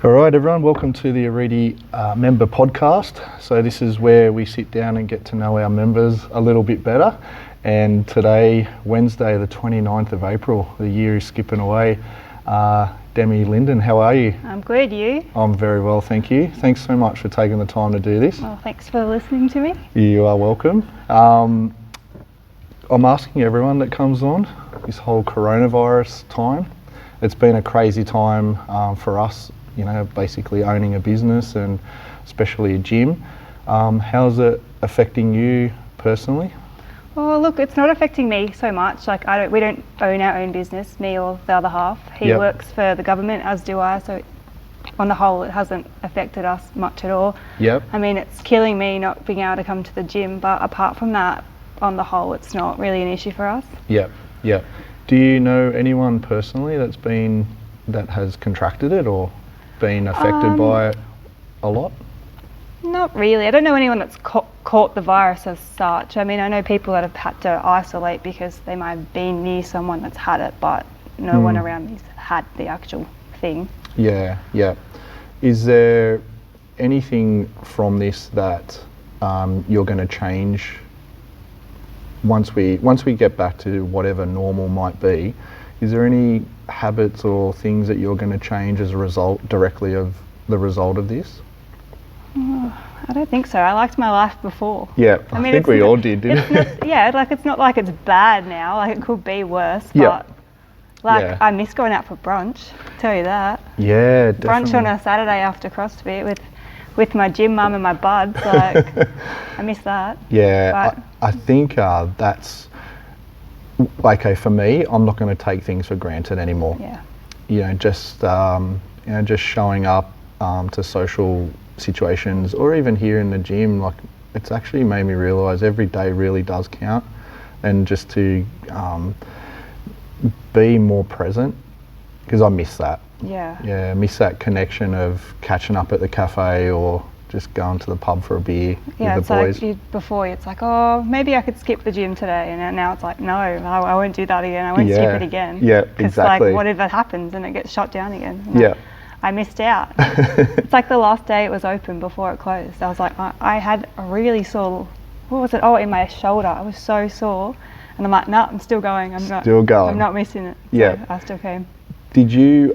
All right, everyone, welcome to the Arete member podcast. So this is where we sit down and get to know our members a little bit better. And today, Wednesday, the 29th of April, the year is skipping away. Demi Lindon, how are you? I'm good, you? I'm very well, thank you. Thanks so much for taking the time to do this. Well, thanks for listening to me. You are welcome. I'm asking everyone that comes on this whole coronavirus time. It's been a crazy time for us, you know, basically owning a business and especially a gym. How's it affecting you personally? Well, look, it's not affecting me so much. Like, we don't own our own business, me or the other half. He works for the government, as do I, so on the whole it hasn't affected us much at all. I mean, it's killing me not being able to come to the gym, but apart from that, on the whole, it's not really an issue for us. Do you know anyone personally that has contracted it or been affected by it a lot? Not really. I don't know anyone that's caught the virus as such. I mean, I know people that have had to isolate because they might have been near someone that's had it, but no one around me's had the actual thing. Yeah. Is there anything from this that you're going to change once we get back to whatever normal might be? Is there any habits or things that you're going to change as a result directly of the result of this? I don't think so. I liked my life before. Yeah, I think we all did, didn't we? It's not like it's bad now. Like, it could be worse, but I miss going out for brunch. Tell you that. Yeah, definitely. Brunch on a Saturday after CrossFit with my gym mum and my buds. Like, I miss that. Yeah, I think that's okay for me. I'm not going to take things for granted anymore. Yeah. You know, just showing up to social situations, or even here in the gym, like, it's actually made me realise every day really does count, and just to be more present, because I miss that. I miss that connection of catching up at the cafe or just going to the pub for a beer with the boys. Like before, it's like, oh, maybe I could skip the gym today, and now it's like, no, I won't do that again. I won't skip it again. Yeah, exactly. Like, what if that happens and it gets shut down again? I missed out. It's like the last day it was open before it closed. I was like, I had a really sore, what was it? Oh, in my shoulder. I was so sore. And I'm like, no, I'm still going. I'm not missing it. So I still came. Did you,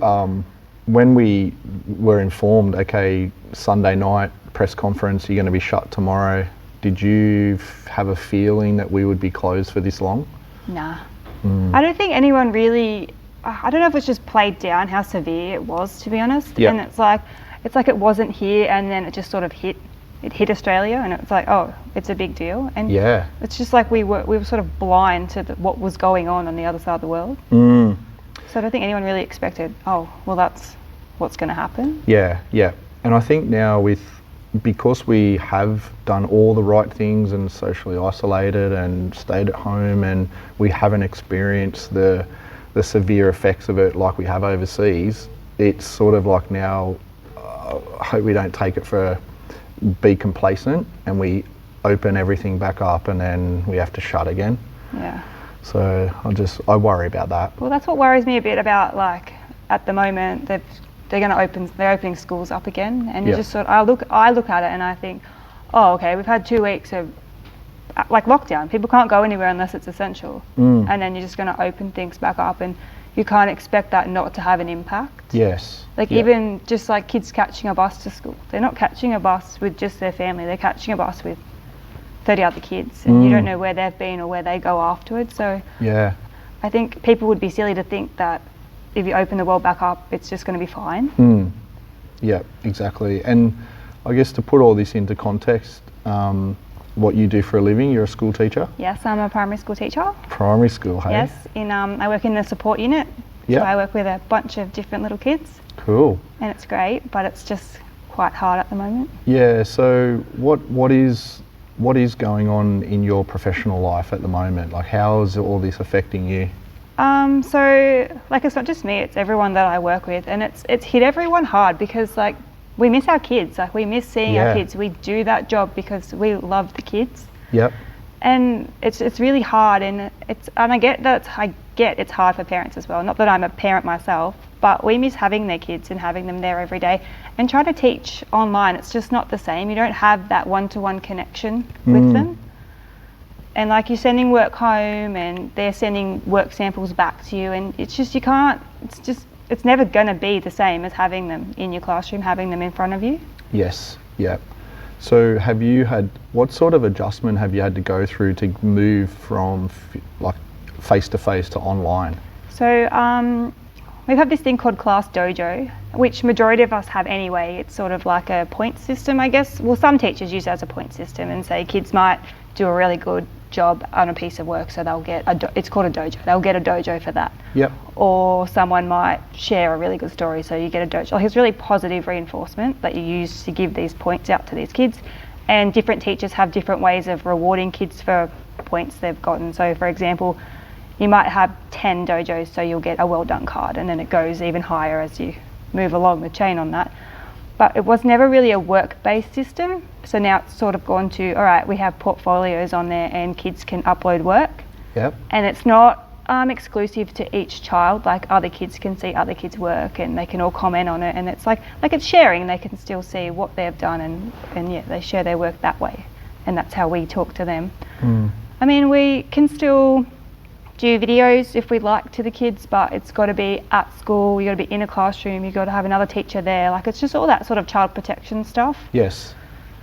when we were informed, okay, Sunday night press conference, you're going to be shut tomorrow, did you have a feeling that we would be closed for this long? Nah. I don't think anyone really, I don't know if it's just played down how severe it was, to be honest. And it's like it wasn't here, and then it just sort of hit Australia, and it's like, oh, it's a big deal. And it's just like we were sort of blind to what was going on the other side of the world. So I don't think anyone really expected, oh, well, that's what's going to happen. Yeah. And I think now because we have done all the right things and socially isolated and stayed at home, and we haven't experienced the severe effects of it like we have overseas, it's sort of like now, I hope we don't be complacent and we open everything back up and then we have to shut again. Yeah. So I worry about that. Well, that's what worries me a bit about, like, at the moment they're opening schools up again, and you just sort of, I look at it and I think, oh, okay, we've had 2 weeks of like lockdown. People can't go anywhere unless it's essential, and then you're just going to open things back up, and you can't expect that not to have an impact. Even just like kids catching a bus to school, they're not catching a bus with just their family, they're catching a bus with 30 other kids, and you don't know where they've been or where they go afterwards. So I think people would be silly to think that if you open the world back up, it's just going to be fine. Yeah, exactly. And I guess to put all this into context, what you do for a living, you're a school teacher? Yes, I'm a primary school teacher. Primary school, hey? Yes, I work in the support unit. So I work with a bunch of different little kids. Cool. And it's great, but it's just quite hard at the moment. Yeah, so what is going on in your professional life at the moment? Like, how is all this affecting you? So, like, it's not just me, it's everyone that I work with, and it's hit everyone hard because, like, we miss our kids. Like, we miss seeing our kids. We do that job because we love the kids. And it's really hard, and I get it's hard for parents as well. Not that I'm a parent myself, but we miss having their kids and having them there every day. And trying to teach online, it's just not the same. You don't have that one-to-one connection with them. And like, you're sending work home and they're sending work samples back to you, and it's just, it's never going to be the same as having them in your classroom, having them in front of you. Yes, yeah. So what sort of adjustment have you had to go through to move from like face-to-face to online? So we have this thing called Class Dojo, which majority of us have anyway. It's sort of like a point system, I guess. Well, some teachers use it as a point system and say kids might do a really good job on a piece of work, so they'll get it's called a dojo. They'll get a dojo for that. Yep. Or someone might share a really good story, so you get a dojo. Like, it's really positive reinforcement that you use to give these points out to these kids. And different teachers have different ways of rewarding kids for points they've gotten. So for example, you might have 10 dojos, so you'll get a well done card, and then it goes even higher as you move along the chain on that. But it was never really a work-based system. So now it's sort of gone to, all right, we have portfolios on there and kids can upload work. Yep. And it's not exclusive to each child. Like, other kids can see other kids' work and they can all comment on it. And it's like it's sharing. They can still see what they've done, and yeah, they share their work that way. And that's how we talk to them. I mean, we can still do videos if we'd like to the kids, but it's got to be at school, you got to be in a classroom, you got to have another teacher there. Like, it's just all that sort of child protection stuff. Yes.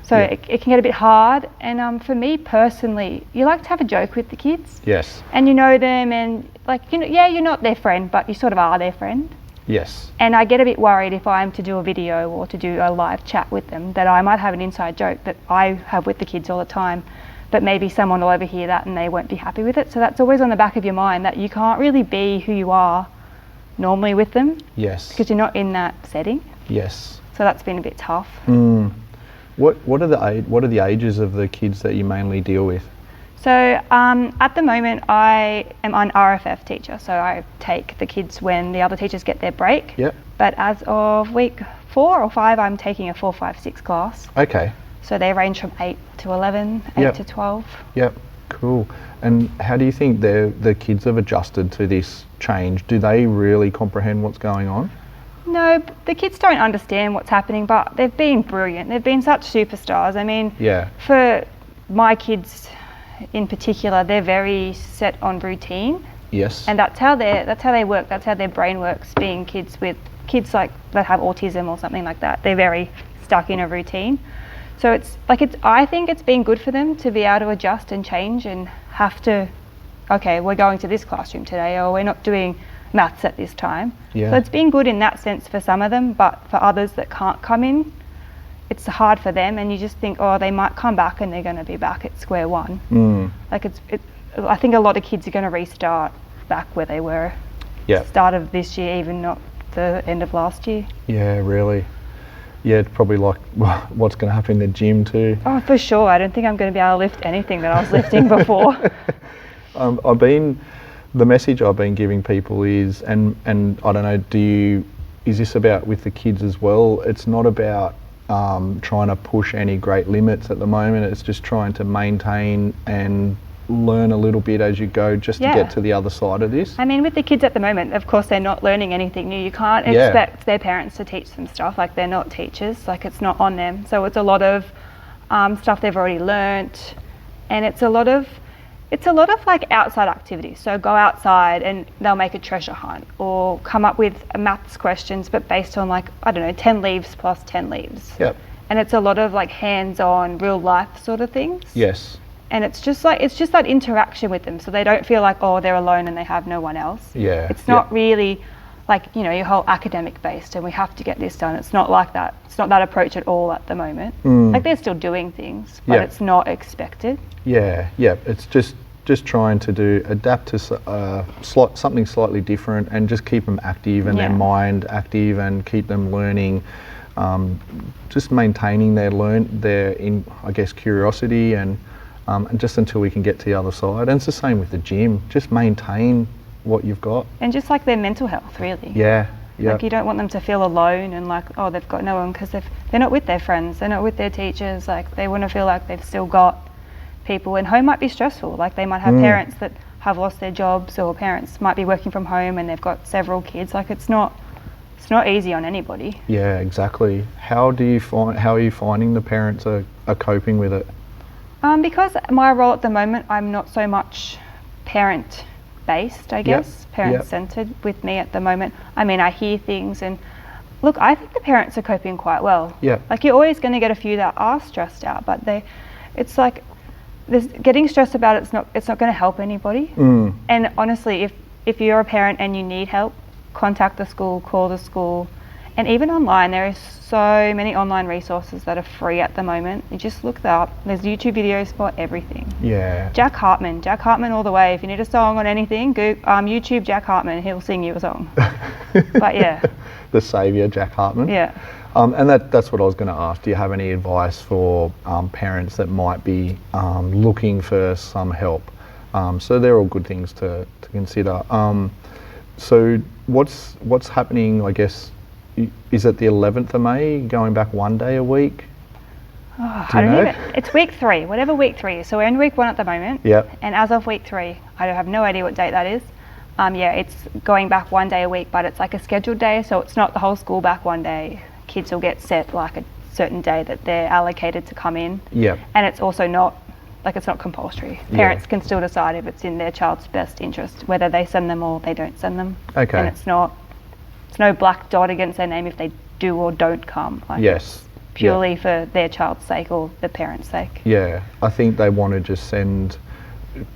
So yeah. It can get a bit hard, and for me personally, you like to have a joke with the kids. Yes. And you know them, and like, you know, yeah, you're not their friend, but you sort of are their friend. Yes. And I get a bit worried if I'm to do a video or to do a live chat with them, that I might have an inside joke that I have with the kids all the time, but maybe someone will overhear that and they won't be happy with it. So that's always on the back of your mind, that you can't really be who you are normally with them. Yes. Because you're not in that setting. Yes. So that's been a bit tough. What are the ages of the kids that you mainly deal with? So at the moment I am an RFF teacher, so I take the kids when the other teachers get their break. Yep. But as of week 4 or 5, I'm taking a 4, 5, 6 class. Okay. So they range from 8 to 11, 8 to 12. Yep, cool. And how do you think the kids have adjusted to this change? Do they really comprehend what's going on? No, the kids don't understand what's happening, but they've been brilliant. They've been such superstars. I mean, for my kids in particular, they're very set on routine. Yes. And that's how they work. That's how their brain works. Being kids like that have autism or something like that, they're very stuck in a routine. So I think it's been good for them to be able to adjust and change and have to, okay, we're going to this classroom today, or we're not doing maths at this time. Yeah. So it's been good in that sense for some of them, but for others that can't come in, it's hard for them, and you just think, oh, they might come back and they're going to be back at square one. Like I think a lot of kids are going to restart back where they were. Start of this year, even not the end of last year. Yeah, really. Yeah, it's probably like what's going to happen in the gym too. Oh, for sure. I don't think I'm going to be able to lift anything that I was lifting before. The message I've been giving people is, and I don't know, is this about with the kids as well? It's not about trying to push any great limits at the moment. It's just trying to maintain and learn a little bit as you go, just to get to the other side of this. I mean, with the kids at the moment, of course, they're not learning anything new. You can't expect their parents to teach them stuff. Like, they're not teachers. Like, it's not on them. So it's a lot of stuff they've already learnt, and it's a lot of like outside activities. So go outside and they'll make a treasure hunt, or come up with maths questions, but based on, like, I don't know, 10 leaves plus 10 leaves. Yep. And it's a lot of like hands-on, real life sort of things. Yes. And it's just that interaction with them, so they don't feel like, oh, they're alone and they have no one else. Yeah. It's not really like, you know, your whole academic based and we have to get this done. It's not like that. It's not that approach at all at the moment. Like, they're still doing things, but it's not expected. Yeah. It's just trying to adapt to something slightly different, and just keep them active and their mind active, and keep them learning. Just maintaining their curiosity, and just until we can get to the other side. And it's the same with the gym. Just maintain what you've got. And just like their mental health, really. Yeah. Like, you don't want them to feel alone and like, oh, they've got no one, because they're not with their friends, they're not with their teachers. Like, they want to feel like they've still got people, and home might be stressful. Like they might have parents that have lost their jobs, or parents might be working from home and they've got several kids. Like it's not easy on anybody. Yeah, exactly. How are you finding the parents are coping with it? Because my role at the moment, I'm not so much parent based, I guess, parent centered with me at the moment. I mean, I hear things, and look, I think the parents are coping quite well. Yeah. Like you're always going to get a few that are stressed out, but it's like getting stressed about it's not going to help anybody. And honestly, if you're a parent and you need help, contact the school, call the school. And even online, there is so many online resources that are free at the moment. You just look that up. There's YouTube videos for everything. Yeah. Jack Hartman all the way. If you need a song on anything, go YouTube Jack Hartman. He'll sing you a song. But yeah. The saviour, Jack Hartman. Yeah. And that's what I was going to ask. Do you have any advice for parents that might be looking for some help? So they're all good things to consider. So what's happening, I guess, is it the 11th of May, going back one day a week? Oh, I don't even, it's week 3, whatever week 3 is. So we're in week 1 at the moment. Yep. And as of week 3, I have no idea what date that is. It's going back one day a week, but it's like a scheduled day, so it's not the whole school back one day. Kids will get set like a certain day that they're allocated to come in. Yep. And it's also not compulsory. Parents can still decide if it's in their child's best interest, whether they send them or they don't send them. Okay. And it's no black dot against their name if they do or don't come. Like Yes. Purely for their child's sake or the parent's sake. Yeah, I think they want to just send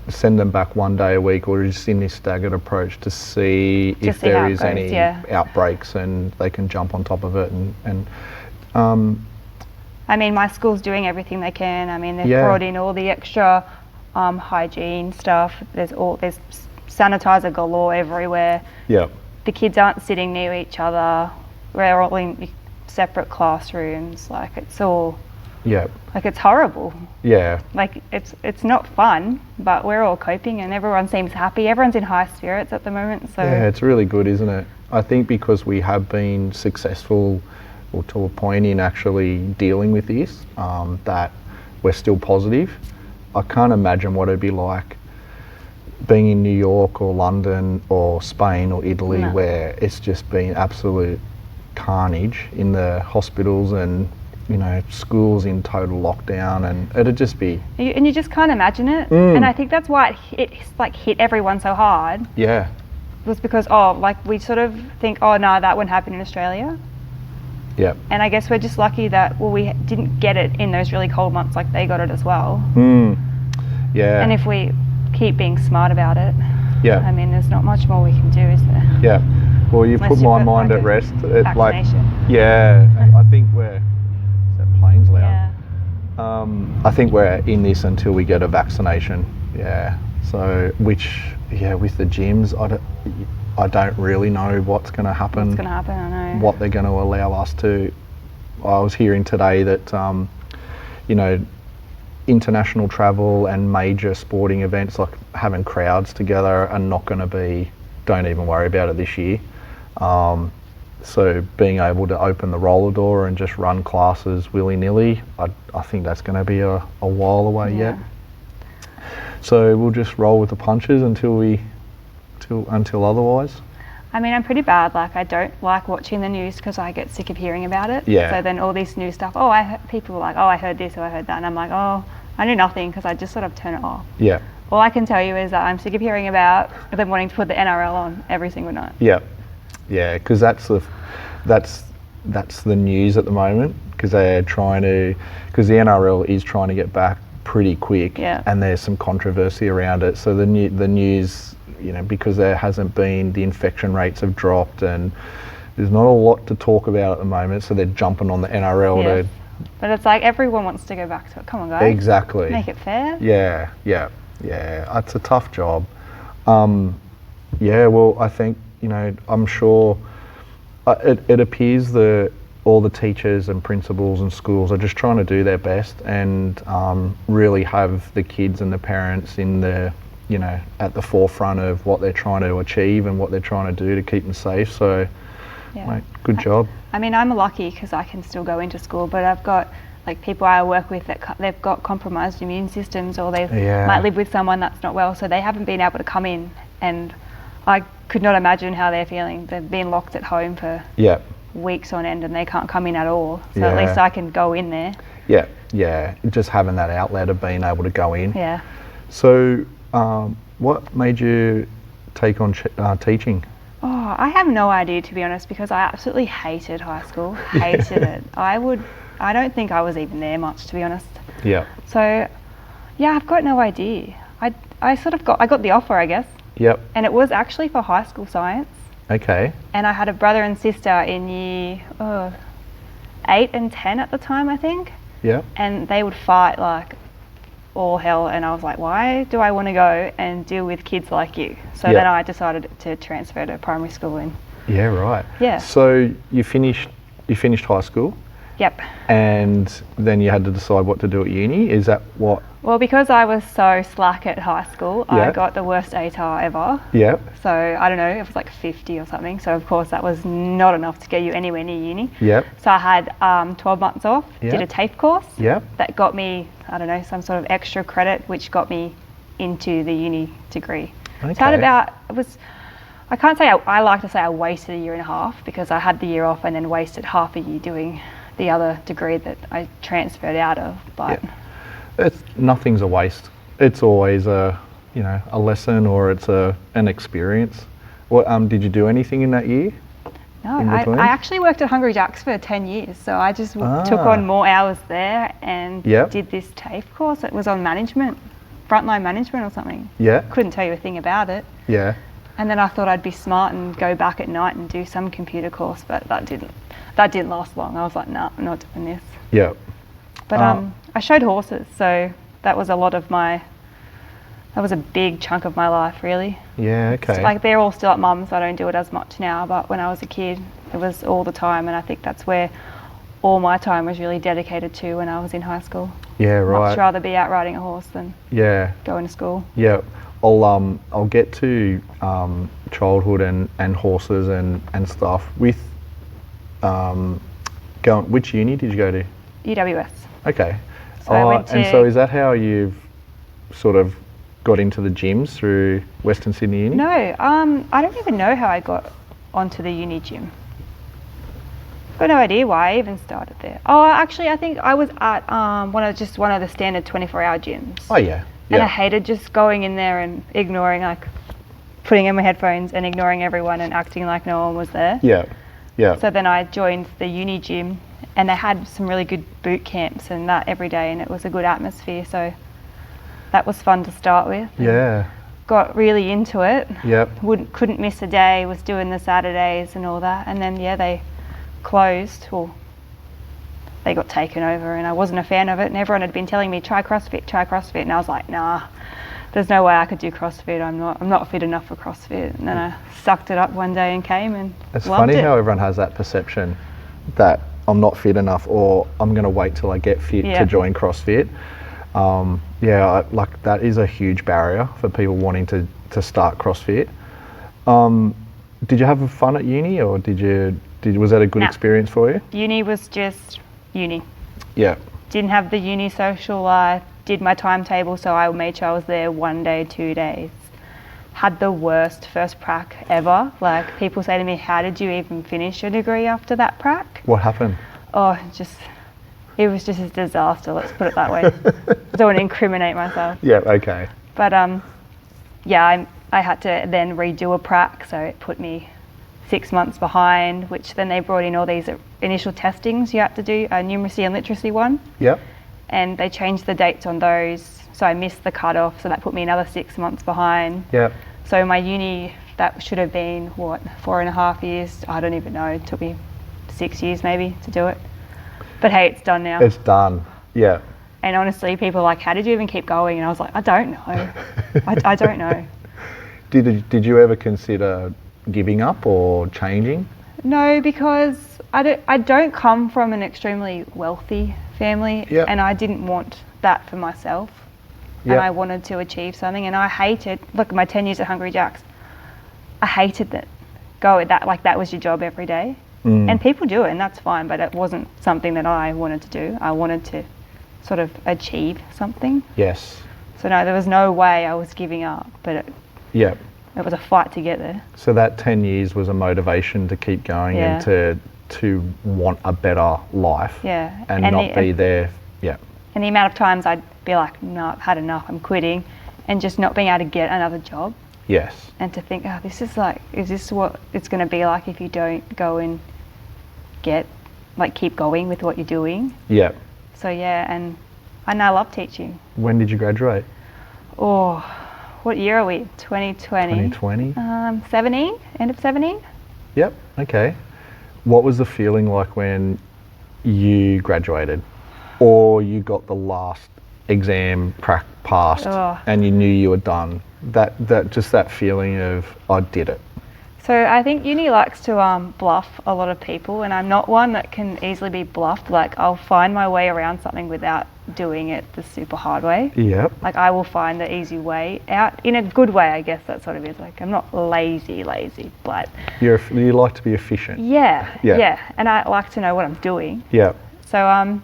them back one day a week, or just in this staggered approach to see if there is any outbreaks and they can jump on top of it. And I mean, my school's doing everything they can. I mean, they've brought in all the extra hygiene stuff. There's sanitizer galore everywhere. Yeah. The kids aren't sitting near each other. We're all in separate classrooms. Like it's all. Yeah. Like it's horrible. Yeah. Like it's not fun, but we're all coping and everyone seems happy. Everyone's in high spirits at the moment. So yeah, it's really good, isn't it? I think because we have been successful, or to a point, in actually dealing with this, that we're still positive. I can't imagine what it'd be like being in New York or London or Spain or Italy, where it's just been absolute carnage in the hospitals and schools in total lockdown, and it'd just be. And you just can't imagine it. And I think that's why it hit everyone so hard. Yeah. It was because we sort of think, that wouldn't happen in Australia. Yeah. And I guess we're just lucky that we didn't get it in those really cold months like they got it as well. Yeah. And if we keep being smart about it, I mean, there's not much more we can do, is there? Yeah. Well, you Unless put my mind at rest. Vaccination. I think is that plane's loud? Yeah. I think we're in this until we get a vaccination. Yeah. So, with the gyms, I don't really know what's going to happen. What's going to happen, I know. What they're going to allow us to. I was hearing today that, international travel and major sporting events, like having crowds together, are not going to be, don't even worry about it this year. So being able to open the roller door and just run classes willy-nilly, I think that's going to be a while away yet. So we'll just roll with the punches until otherwise. I mean, I'm pretty bad. Like, I don't like watching the news because I get sick of hearing about it. Yeah. So then all this new stuff, people are like, I heard this or I heard that. And I'm like, I knew nothing, because I just sort of turn it off. Yeah. All I can tell you is that I'm sick of hearing about them wanting to put the NRL on every single night. Yeah. Yeah, because that's the news at the moment, because they're because the NRL is trying to get back pretty quick. Yeah. And there's some controversy around it. So the news, because there hasn't been, the infection rates have dropped, and there's not a lot to talk about at the moment, so they're jumping on the NRL to. But it's like everyone wants to go back to it. Come on, guys. Exactly. Make it fair. Yeah. It's a tough job. Well, I think, I'm sure it appears that all the teachers and principals and schools are just trying to do their best and really have the kids and the parents in the, at the forefront of what they're trying to achieve and what they're trying to do to keep them safe. So, mate, good job. I mean, I'm lucky because I can still go into school, but I've got like people I work with that they've got compromised immune systems, or they Yeah. might live with someone that's not well, so they haven't been able to come in, and I could not imagine how they're feeling. They've been locked at home for Yeah. weeks on end and they can't come in at all. So Yeah. at least I can go in there. Yeah. Yeah. Just having that outlet of being able to go in. Yeah. So, what made you take on teaching? Oh, I have no idea, to be honest, because I absolutely hated high school. Hated it. I don't think I was even there much, to be honest. Yeah. So, yeah, I've got no idea. I got the offer, I guess, Yep. and it was actually for high school science. Okay. And I had a brother and sister in year 8 and 10 at the time, I think. Yep. And they would fight like all hell, and I was like, why do I want to go and deal with kids like you? So Yep. then I decided to transfer to primary school. And Yeah. Right. Yeah. So you finished high school, yep. and then you had to decide what to do at uni. Is that what? Well, because I was so slack at high school, Yeah. I got the worst ATAR ever. Yep. So I don't know, it was like 50 or something. So of course that was not enough to get you anywhere near uni. Yep. So I had 12 months off, Yep. did a TAFE course. Yep. That got me, I don't know, some sort of extra credit, which got me into the uni degree. Okay. So I had I can't say, I like to say I wasted a year and a half, because I had the year off and then wasted half a year doing the other degree that I transferred out of. But Nothing's a waste. It's always a lesson, or it's an experience. What did you do anything in that year? no, in between? I actually worked at Hungry Jack's for 10 years. So I just took on more hours there and Yep. did this TAFE course. It was on management, frontline management or something. Yeah. Couldn't tell you a thing about it. Yeah. And then I thought I'd be smart and go back at night and do some computer course, but that didn't last long. I was like, nah, I'm not doing this. Yeah. But I showed horses, so that was a big chunk of my life, really. Yeah. Okay. It's like they're all still at mum's, so I don't do it as much now, but when I was a kid, it was all the time, and I think that's where all my time was really dedicated to when I was in high school. Yeah. Right. Much rather be out riding a horse than Yeah. going to school. Yeah. I'll get to childhood and horses and stuff with which uni did you go to? UWS. Okay. So I went and to- so is that how you've sort of got into the gyms through Western Sydney Uni? No, I don't even know how I got onto the uni gym. I've got no idea why I even started there. Oh, actually, I think I was at one of the standard 24-hour gyms. Oh yeah. And I Yeah. hated just going in there and ignoring, like, putting in my headphones and ignoring everyone and acting like no one was there. Yeah. Yeah. So then I joined the uni gym, and they had some really good boot camps and that every day, and it was a good atmosphere. So that was fun to start with. Yeah. Got really into it. Yep. Couldn't miss a day. Was doing the Saturdays and all that, and then they closed. Well, they got taken over, and I wasn't a fan of it. And everyone had been telling me try CrossFit, and I was like, nah, there's no way I could do CrossFit. I'm not fit enough for CrossFit. And then I sucked it up one day and came and It's loved funny it. how everyone has that perception that I'm not fit enough, or I'm going to wait till I get fit Yeah. to join CrossFit. Like that is a huge barrier for people wanting to start CrossFit. Did you have fun at uni, or was that a good Nah. experience for you? Uni was just uni. Yeah. Didn't have the uni social life. Did my timetable, so I made sure I was there 1 day, 2 days. Had the worst first prac ever. Like, people say to me, how did you even finish your degree after that prac? What happened? Oh, it was just a disaster, let's put it that way. I don't want to incriminate myself. Yeah. Okay. But I had to then redo a prac, so it put me 6 months behind, which then they brought in all these initial testings you had to do, a numeracy and literacy one, Yep. and they changed the dates on those, so I missed the cut-off, so that put me another 6 months behind. Yep. So my uni, that should have been, 4.5 years? I don't even know, it took me 6 years maybe to do it. But hey, it's done now. It's done. Yeah. And honestly, people are like, how did you even keep going? And I was like, I don't know. I don't know. Did you ever consider giving up or changing? No, because I don't come from an extremely wealthy family, Yep. and I didn't want that for myself. Yep. And I wanted to achieve something, and I hated, look, my 10 years at Hungry Jack's, I hated that. That was your job every day. And people do it, and that's fine, but it wasn't something that I wanted to do. I wanted to sort of achieve something. Yes. So no, there was no way I was giving up, but Yeah. it was a fight to get there. So that 10 years was a motivation to keep going and to want a better life. Yeah. And not be there. Yeah. And the amount of times I'd be like, no, I've had enough, I'm quitting, and just not being able to get another job. Yes. And to think, oh, this is like, is this what it's going to be like if you don't go and keep going with what you're doing? Yeah. So yeah, and I now love teaching. When did you graduate? Oh, what year are we? 2020. 2020? 17, end of 17. Yep, okay. What was the feeling like when you graduated or you got the last exam passed and you knew you were done? That feeling of, I did it. So I think uni likes to bluff a lot of people, and I'm not one that can easily be bluffed. Like, I'll find my way around something without doing it the super hard way. Yep. Like, I will find the easy way out in a good way, I guess that sort of is. Like, I'm not lazy, but You like to be efficient. Yeah. And I like to know what I'm doing. Yeah. So,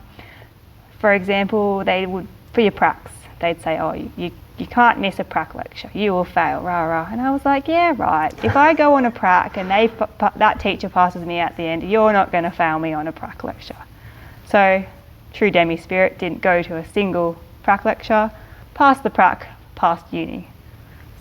for example, for your pracs, they'd say, oh, you can't miss a prac lecture, you will fail, rah rah. And I was like, yeah, right. If I go on a prac and that teacher passes me at the end, you're not going to fail me on a prac lecture. So, true Demi spirit, didn't go to a single prac lecture, passed the prac, passed uni.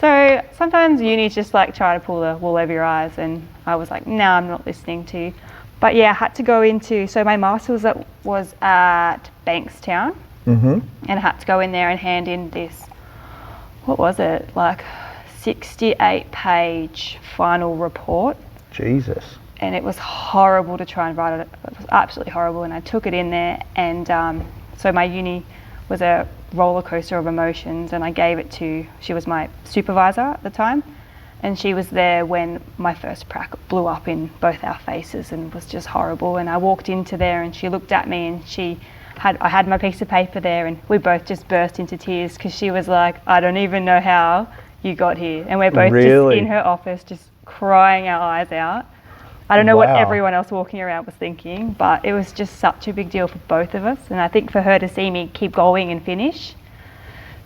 So sometimes uni's just like try to pull the wool over your eyes, and I was like, no, I'm not listening to you. But yeah, I had to go into, so my master's was at Bankstown, and I had to go in there and hand in this, what was it, like 68-page final report. Jesus. And it was horrible to try and write it. It was absolutely horrible. And I took it in there, and so my uni was a roller coaster of emotions, and I gave it to, she was my supervisor at the time, and she was there when my first prac blew up in both our faces and was just horrible. And I walked into there and she looked at me, and I had my piece of paper there, and we both just burst into tears because she was like, I don't even know how you got here. And we're both just in her office just crying our eyes out. I don't know what everyone else walking around was thinking, but it was just such a big deal for both of us. And I think for her to see me keep going and finish.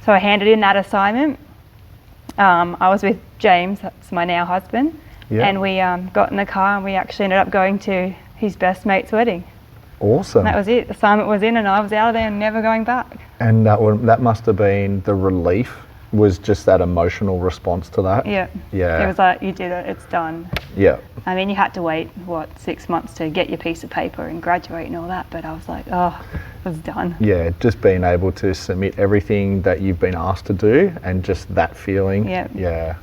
So I handed in that assignment. I was with James, that's my now husband, and we got in the car and we actually ended up going to his best mate's wedding. Awesome. And that was it. The assignment was in and I was out of there and never going back. And that must have been the relief, was just that emotional response to that. Yeah. It was like, you did it, it's done. Yeah. I mean, you had to wait, 6 months to get your piece of paper and graduate and all that, but I was like, oh, it was done. Yeah, just being able to submit everything that you've been asked to do, and just that feeling. Yeah.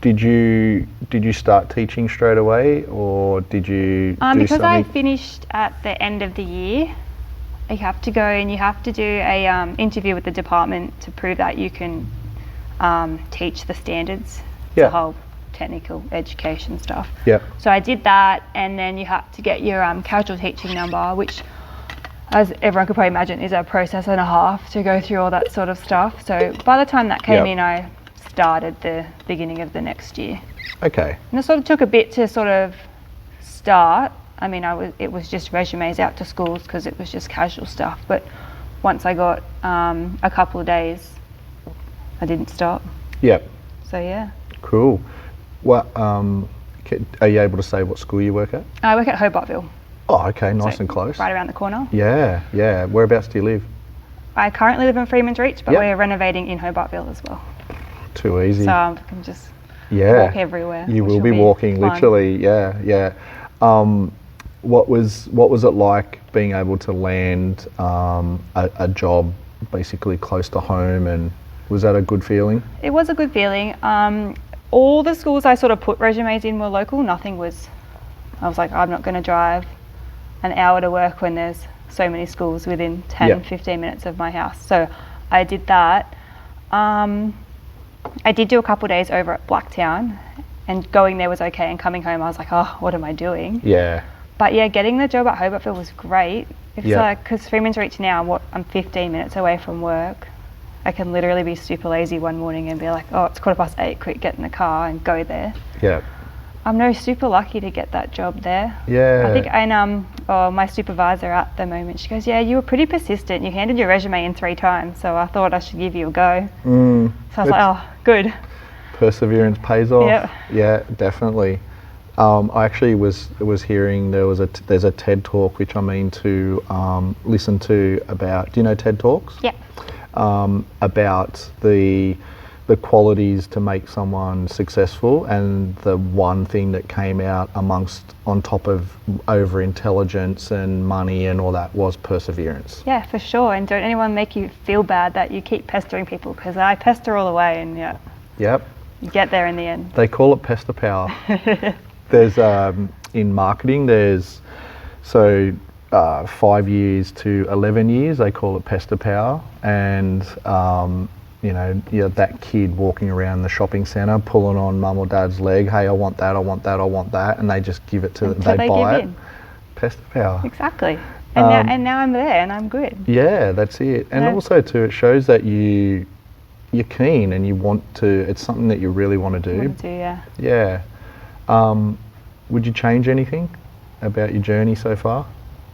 Did you start teaching straight away, or did you do because something? I finished at the end of the year, you have to go and you have to do a interview with the department to prove that you can teach the standards, the whole technical education stuff. Yeah. So I did that, and then you have to get your casual teaching number, which, as everyone could probably imagine, is a process and a half to go through all that sort of stuff. So by the time that came in, I started the beginning of the next year. Okay. And it sort of took a bit to sort of start. I mean, it was just resumes out to schools because it was just casual stuff. But once I got a couple of days, I didn't stop. Yep. So yeah. Cool. What are you able to say what school you work at? I work at Hobartville. Oh, okay, nice and close. Right around the corner. Yeah. Whereabouts do you live? I currently live in Freeman's Reach, but we're renovating in Hobartville as well. Too easy. So I can just walk everywhere. You will be walking, fun. Literally. Yeah. What was it like being able to land a job basically close to home, and was that a good feeling? It was a good feeling. All the schools I sort of put resumes in were local. Nothing was, I was like, I'm not going to drive an hour to work when there's so many schools within 10, 15 minutes of my house. So I did that. I did do a couple of days over at Blacktown, and going there was okay, and coming home I was like, oh, what am I doing? Yeah. But yeah, getting the job at Hobartville was great. It's like, because Freeman's Reach now, I'm 15 minutes away from work. I can literally be super lazy one morning and be like, oh, it's 8:15, quick, get in the car and go there. Yeah. I'm no super lucky to get that job there. Yeah. I think, and my supervisor at the moment, she goes, yeah, you were pretty persistent. You handed your resume in 3 times, so I thought I should give you a go. So I was like, oh, good. Perseverance pays off. Yep. Yeah, definitely. I actually was hearing there's a TED talk which I mean to listen to about. Do you know TED Talks? Yeah. About the qualities to make someone successful, and the one thing that came out on top of over intelligence and money and all that was perseverance. Yeah, for sure. And don't anyone make you feel bad that you keep pestering people, because I pester all the way, and yeah. Yep. You get there in the end. They call it pester power. There's in marketing, there's 5 years to 11 years, they call it pester power, and that kid walking around the shopping centre pulling on mum or dad's leg, hey, I want that, I want that, I want that, and they just give it to them, they buy it. Pester power. Exactly. And now I'm there and I'm good. Yeah, that's it. And also too, it shows that you're keen and you want to, it's something that you really want to do. Yeah. Would you change anything about your journey so far?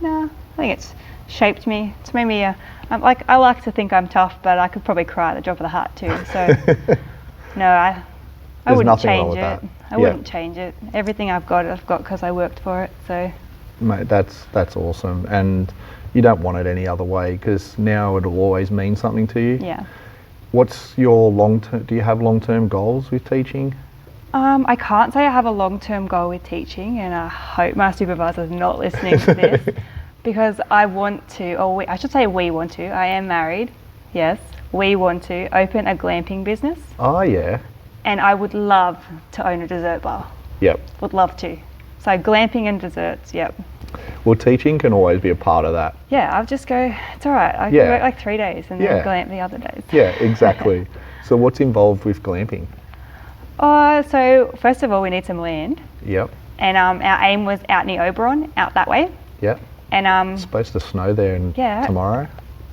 No, I think it's shaped me. It's made me I like to think I'm tough, but I could probably cry at the drop of the hat too. So no, I wouldn't change it. I wouldn't change it. Everything I've got because I worked for it. So mate, that's awesome, and you don't want it any other way, because now it'll always mean something to you. Yeah. What's your long-term, do you have long-term goals with teaching? I can't say I have a long-term goal with teaching, and I hope my supervisor's not listening to this, because I want to, I should say we want to, I am married, yes, we want to open a glamping business. Oh yeah. And I would love to own a dessert bar. Yep. Would love to. So glamping and desserts, yep. Well, teaching can always be a part of that. Yeah, I'll just go, it's all right, I can work like 3 days and then glamp the other days. Yeah, exactly. So what's involved with glamping? So first of all, we need some land. Yep. And our aim was out near Oberon, out that way. Yep. And it's supposed to snow there tomorrow.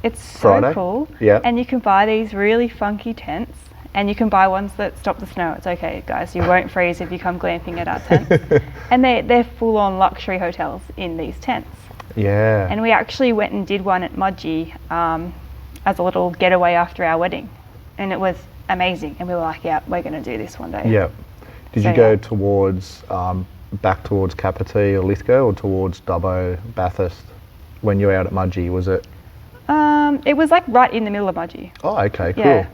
It's Friday. So cool. Yeah. And you can buy these really funky tents, and you can buy ones that stop the snow. It's okay, guys. You won't freeze if you come glamping at our tents. And they're full-on luxury hotels in these tents. Yeah. And we actually went and did one at Mudgee as a little getaway after our wedding, and it was amazing. And we were like, yeah, we're going to do this one day. Yeah. Did you go towards back towards Kapiti or Lithgow, or towards Dubbo, Bathurst when you were out at Mudgee? Was it? It was like right in the middle of Mudgee. Oh, okay, cool. Yeah.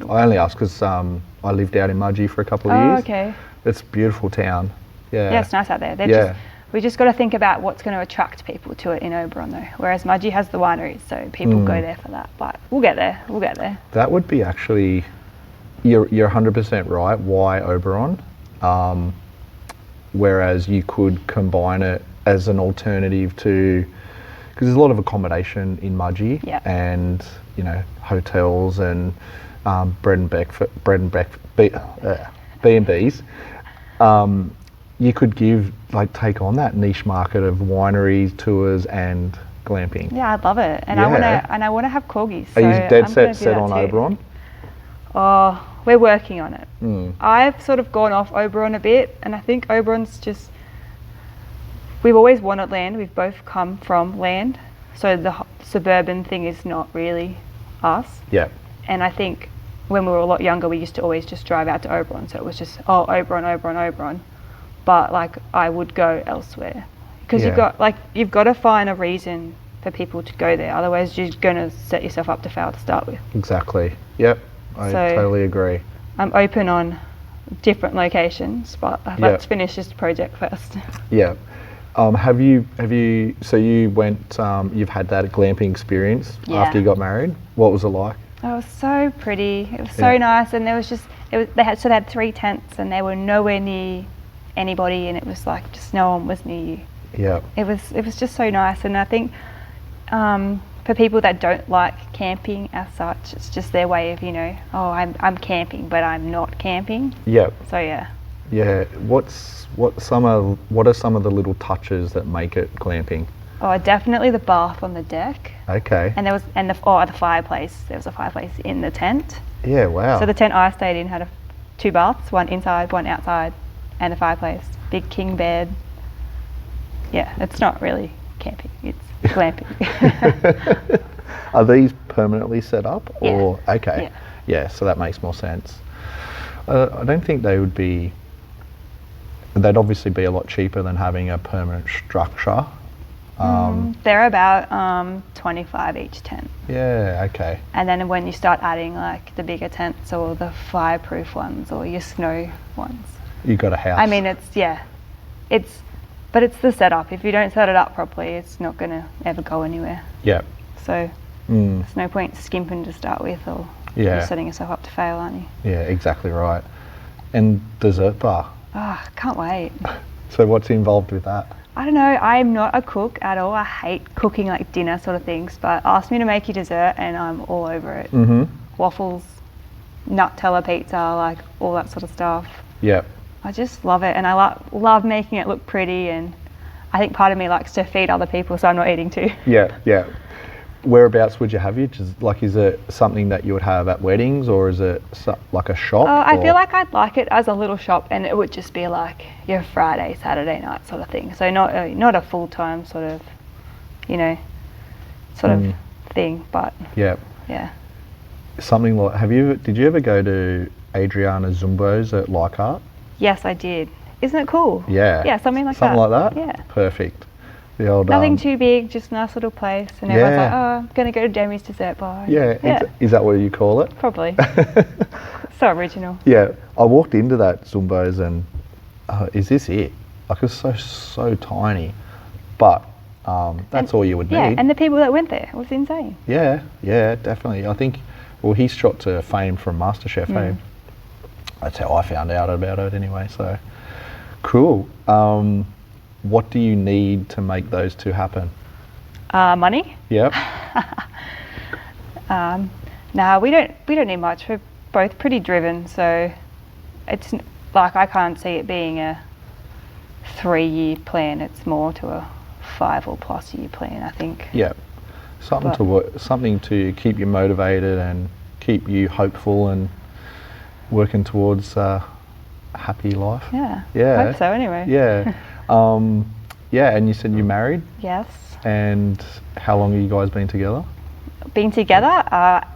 I only asked because I lived out in Mudgee for a couple of years. Oh, okay. It's a beautiful town. Yeah. Yeah, it's nice out there. We just got to think about what's going to attract people to it in Oberon though. Whereas Mudgee has the wineries, so people go there for that. But we'll get there. We'll get there. That would be actually, you're 100% right. Why Oberon? Whereas you could combine it as an alternative to, because there's a lot of accommodation in Mudgee, and hotels and B&Bs. You could take on that niche market of wineries, tours, and glamping. Yeah, I'd love it, and I want to have corgis. So are you dead set on Oberon? Oh, we're working on it. I've sort of gone off Oberon a bit, and I think Oberon's just, we've always wanted land. We've both come from land, so the suburban thing is not really us. Yeah. And I think when we were a lot younger, we used to always just drive out to Oberon, so it was just Oberon. But I would go elsewhere, because you've got to find a reason for people to go there. Otherwise, you're going to set yourself up to fail to start with. Exactly. Yep. I totally agree. I'm open on different locations, but let's finish this project first. Yeah. Have you? So you went. You've had that glamping experience after you got married. What was it like? Oh, it was so pretty. It was so nice, and there was just they had 3 tents, and they were nowhere near anybody, and it was like just no one was near you. Yeah. It was just so nice, and I think for people that don't like camping as such, it's just their way of I'm camping, but I'm not camping. Yeah. So yeah. Yeah. What are some of the little touches that make it glamping? Oh, definitely the bath on the deck. Okay. And the fireplace. There was a fireplace in the tent. Yeah, wow. So the tent I stayed in had 2 baths, one inside, one outside. and a fireplace, big king bed. Yeah, it's not really camping, it's glamping. Are these permanently set up? Yeah. Or okay. Yeah, so that makes more sense. I don't think they would be. They'd obviously be a lot cheaper than having a permanent structure. They're about 25 each tent. Yeah, okay. And then when you start adding like the bigger tents or the fireproof ones or your snow ones, You got a house. I mean, but it's the setup. If you don't set it up properly, it's not going to ever go anywhere. Yeah. So there's no point skimping to start with, or you're setting yourself up to fail, aren't you? Yeah, exactly right. And dessert bar. Oh, can't wait. So what's involved with that? I don't know, I'm not a cook at all. I hate cooking like dinner sort of things, but ask me to make you dessert and I'm all over it. Mm-hmm. Waffles, Nutella pizza, like all that sort of stuff. Yep. I just love it, and I love making it look pretty, and I think part of me likes to feed other people, so I'm not eating too. Yeah, yeah. Whereabouts would you have it? Is it something that you would have at weddings, or is it like a shop? I feel like I'd like it as a little shop, and it would just be like your Friday, Saturday night sort of thing. So not a full-time sort of, of thing, but yeah. Something like, did you ever go to Adriana Zumbo's at Leichhardt? Yes, I did. Isn't it cool? Yeah. Yeah, something like that. Something like that? Yeah. Perfect. The old nothing too big, just a nice little place, and everyone's like, oh, I'm going to go to Demi's dessert bar. Yeah. Is that what you call it? Probably. So original. Yeah. I walked into that Zumbo's and is this it? Like, it's so tiny, but that's all you would need. Yeah, and the people that went there, it was insane. Yeah, definitely. I think, he's shot to fame from MasterChef, hey? That's how I found out about it anyway, so cool. What do you need to make those two happen? Money? Yep. No, we don't need much. We're both pretty driven, so it's like I can't see it being a 3-year plan. It's more to a 5 or plus year plan, I think. Yep. Something to keep you motivated and keep you hopeful and working towards a happy life. Yeah. Yeah. I hope so anyway. Yeah. Yeah, and you said you're married? Yes. And how long have you guys been together? Been together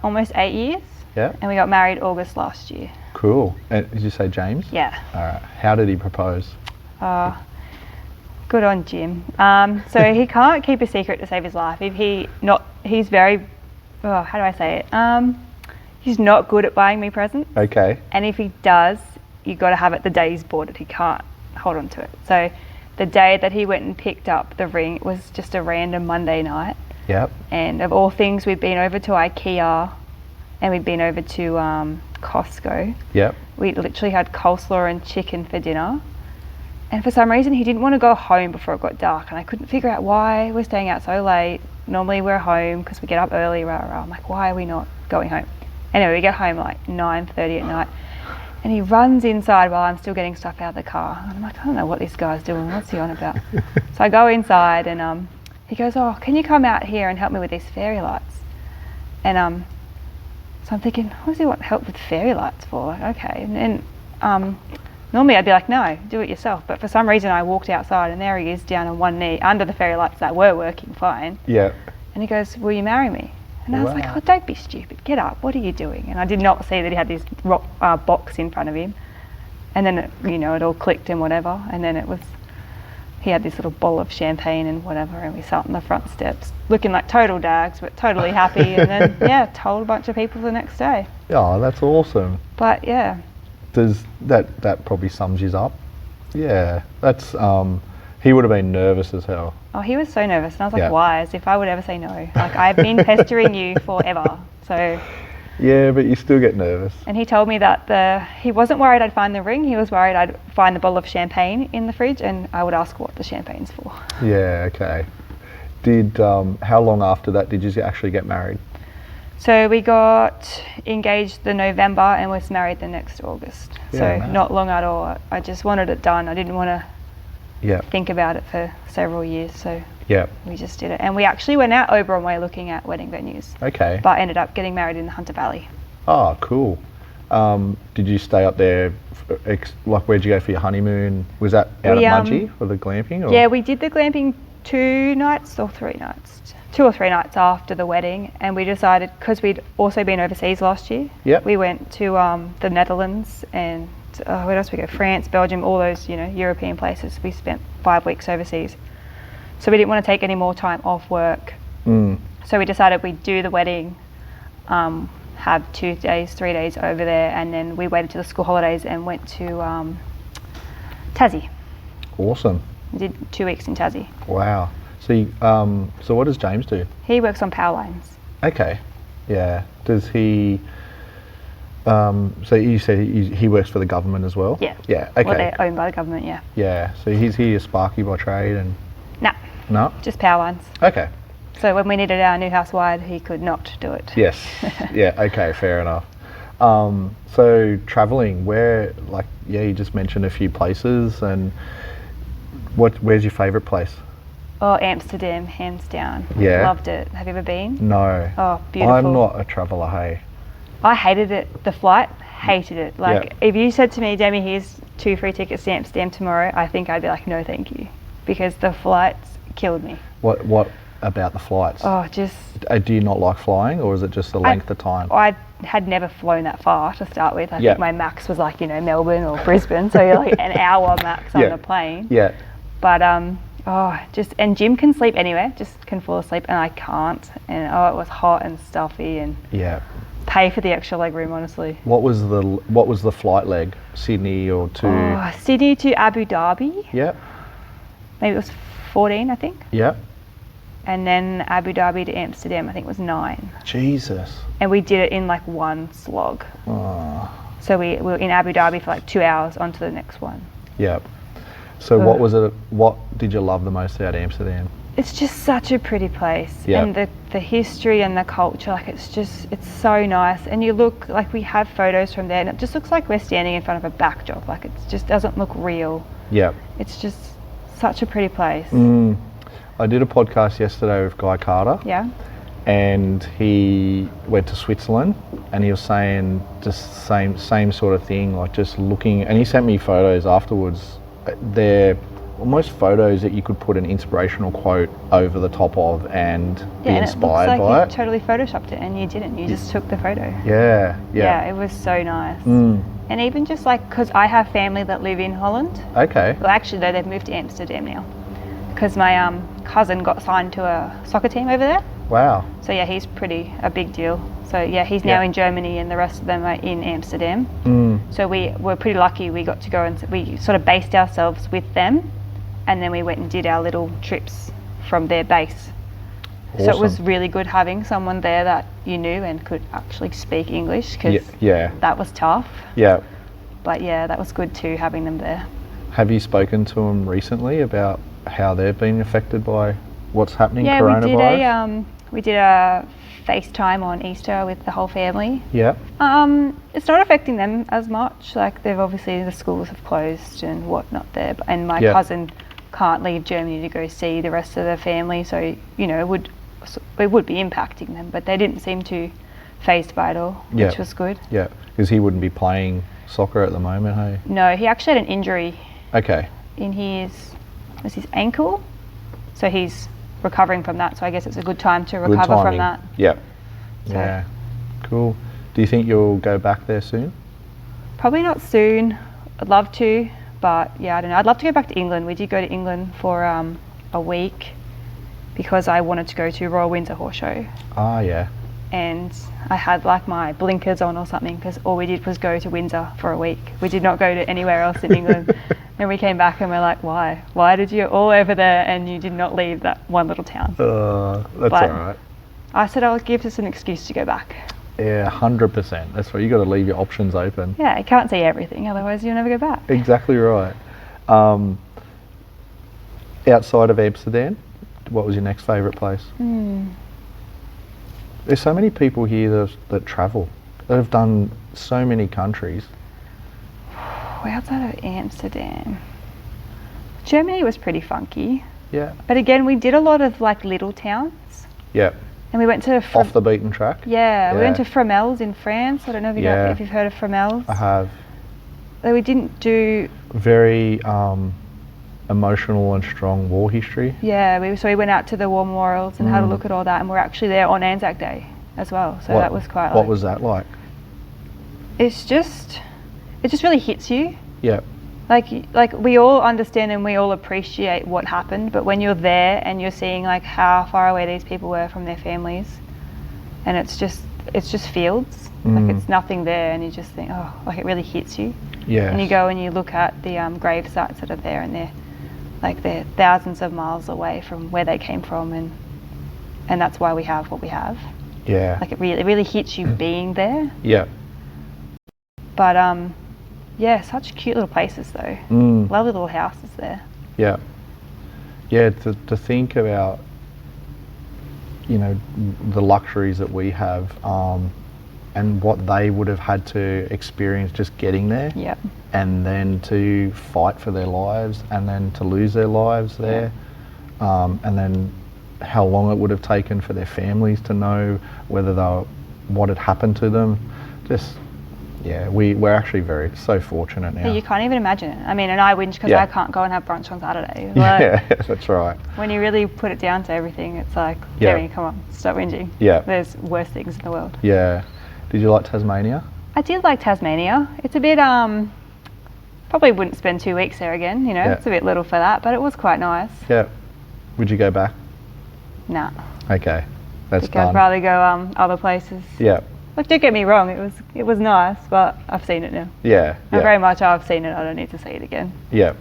almost 8 years. Yeah. And we got married August last year. Cool. And did you say James? Yeah. All right. How did he propose? Good on Jim. So he can't keep a secret to save his life. He's very, how do I say it? He's not good at buying me presents. Okay. And if he does, you got to have it the day he's bought it. He can't hold on to it. So the day that he went and picked up the ring, it was just a random Monday night. Yep. And of all things, we'd been over to IKEA and we'd been over to Costco. Yep. We literally had coleslaw and chicken for dinner. And for some reason, he didn't want to go home before it got dark. And I couldn't figure out why we're staying out so late. Normally we're home because we get up early. I'm like, why are we not going home? Anyway, we get home like 9:30 at night. And he runs inside while I'm still getting stuff out of the car. And I'm like, I don't know what this guy's doing. What's he on about? So I go inside and he goes, oh, can you come out here and help me with these fairy lights? And so I'm thinking, what does he want help with fairy lights for? Like, okay. And normally I'd be like, no, do it yourself. But for some reason I walked outside and there he is down on one knee under the fairy lights that were working fine. Yeah. And he goes, will you marry me? And I was like, oh, don't be stupid. Get up. What are you doing? And I did not see that he had this box in front of him. And then, it all clicked and whatever. And then he had this little bottle of champagne and whatever. And we sat on the front steps looking like total dags, but totally happy. And then, told a bunch of people the next day. Oh, that's awesome. But, yeah. Does that probably sums you up? Yeah. That's, he would have been nervous as hell. Oh, he was so nervous. And I was like, why? As if I would ever say no. Like, I've been pestering you forever. So. Yeah, but you still get nervous. And he told me that he wasn't worried I'd find the ring. He was worried I'd find the bottle of champagne in the fridge and I would ask what the champagne's for. Yeah, okay. How long after that did you actually get married? So we got engaged the November and was married the next August. So not long at all. I just wanted it done. I didn't want to think about it for several years, so we just did it. And we actually went out Oberon Way looking at wedding venues. Okay. But ended up getting married in the Hunter Valley. Oh, cool. Did you stay up there? Like, where'd you go for your honeymoon? Was that out at Mudgee for the glamping? Or? Yeah, we did the glamping 2 nights or 3 nights. 2 or 3 nights after the wedding, and we decided, because we'd also been overseas last year. Yep. We went to the Netherlands and where else we go? France, Belgium, all those European places. We spent 5 weeks overseas, so we didn't want to take any more time off work. So we decided we'd do the wedding, have 2 days, 3 days over there, and then we waited till the school holidays and went to Tassie. Awesome. We did 2 weeks in Tassie. Wow. So, so what does James do? He works on power lines. Okay. Yeah. Does he? So you said he works for the government as well? Yeah. Yeah. Okay. Well, they're owned by the government. Yeah. Yeah. So is he a sparky by trade and? No. No. Just power lines. Okay. So when we needed our new house wired, he could not do it. Yes. Yeah. Okay. Fair enough. So traveling, where, like, yeah, you just mentioned a few places, and where's your favourite place? Oh, Amsterdam, hands down. Yeah. Loved it. Have you ever been? No. Oh, beautiful. I'm not a traveller, hey. I hated it. The flight, hated it. Like, if you said to me, Demi, here's 2 free tickets to Amsterdam tomorrow, I think I'd be like, no, thank you, because the flights killed me. What about the flights? Oh, just. Do you not like flying, or is it just the length of time? I had never flown that far to start with. I think my max was like, Melbourne or Brisbane, so you're like an hour max on the plane. Yeah. But and Jim can sleep anywhere, just can fall asleep, and I can't. And it was hot and stuffy, and pay for the extra leg room, honestly. What was the flight leg? Sydney or to? Sydney to Abu Dhabi. Yeah. Maybe it was 14, I think. Yeah. And then Abu Dhabi to Amsterdam, I think it was 9. Jesus. And we did it in like one slog. Oh. So we were in Abu Dhabi for like 2 hours onto the next one. Yeah. So what did you love the most about Amsterdam? It's just such a pretty place. Yep. And the history and the culture, like it's so nice. And you look, like we have photos from there, and it just looks like we're standing in front of a backdrop. Like it just doesn't look real. Yeah. It's just such a pretty place. I did a podcast yesterday with Guy Carter. Yeah. And he went to Switzerland, and he was saying just same sort of thing, like just looking, and he sent me photos afterwards. They're almost photos that you could put an inspirational quote over the top of and be inspired and it looks like by you it. Totally photoshopped it, and you didn't. You just took the photo. Yeah. Yeah, it was so nice. And even just like, because I have family that live in Holland. Okay. Well, actually, though, they've moved to Amsterdam now, because my cousin got signed to a soccer team over there. Wow. So yeah, he's a big deal. So yeah, he's now in Germany, and the rest of them are in Amsterdam. So we were pretty lucky. We got to go, and we sort of based ourselves with them, and then we went and did our little trips from their base. Awesome. So it was really good having someone there that you knew and could actually speak English, because that was tough. Yeah. But yeah, that was good too, having them there. Have you spoken to them recently about how they've been affected by what's happening, coronavirus? Yeah, we did a FaceTime on Easter with the whole family. Yeah. It's not affecting them as much. Like, they've obviously, the schools have closed and whatnot there, and my cousin can't leave Germany to go see the rest of the family, so it would be impacting them, but they didn't seem too phased by it all, which was good. Yeah, because he wouldn't be playing soccer at the moment, hey? No, he actually had an injury. Okay. In his ankle, so he's recovering from that, so I guess it's a good time to recover from that. Yep. So. Yeah. Cool. Do you think you'll go back there soon? Probably not soon. I'd love to, but yeah, I don't know. I'd love to go back to England. We did go to England for a week because I wanted to go to Royal Windsor Horse Show. Ah, yeah. And I had like my blinkers on or something, because all we did was go to Windsor for a week. We did not go to anywhere else in England. And we came back and we're like, why? Why did you all over there and you did not leave that one little town? That's all right. I said I'll give us an excuse to go back. Yeah, 100%. That's right. You got to leave your options open. Yeah, you can't see everything, otherwise you'll never go back. Exactly right. Outside of Amsterdam, what was your next favourite place? There's so many people here that travel, that have done so many countries. Outside of Amsterdam, Germany was pretty funky. Yeah. But again, we did a lot of like little towns. Yeah. And we went to Off the beaten track? Yeah, we went to Fromelles in France. I don't know if you've heard of Fromelles. I have. We didn't do... Very emotional and strong war history. Yeah, so we went out to the war memorials and had a look at all that, and we're actually there on Anzac Day as well. So that was quite... What was that like? It just really hits you. Yeah. Like we all understand and we all appreciate what happened, but when you're there and you're seeing like how far away these people were from their families, and it's just fields, like it's nothing there, and you just think, oh, like it really hits you. Yeah. And you go and you look at the grave sites that are there, and they're thousands of miles away from where they came from, and that's why we have what we have. Yeah. Like it really hits you being there. Yeah. But yeah, such cute little places though. Lovely little houses there. Yeah. Yeah, to think about, you know, the luxuries that we have, and what they would have had to experience just getting there. Yep. And then to fight for their lives, and then to lose their lives there. And then how long it would have taken for their families to know what had happened to them. Just, yeah, we're actually so fortunate now. Yeah, you can't even imagine it. I mean, and I whinge because I can't go and have brunch on Saturday. Like, yeah, that's right. When you really put it down to everything, it's like, Demi, come on, stop whinging. Yeah. There's worse things in the world. Yeah. Did you like Tasmania? I did like Tasmania. It's a bit, probably wouldn't spend 2 weeks there again, you know, it's a bit little for that, but it was quite nice. Yeah. Would you go back? Nah. Okay, that's done. I'd rather go other places. Yeah. Like, don't get me wrong, it was nice, but I've seen it now. Yeah. And very much I've seen it, I don't need to see it again. Yeah.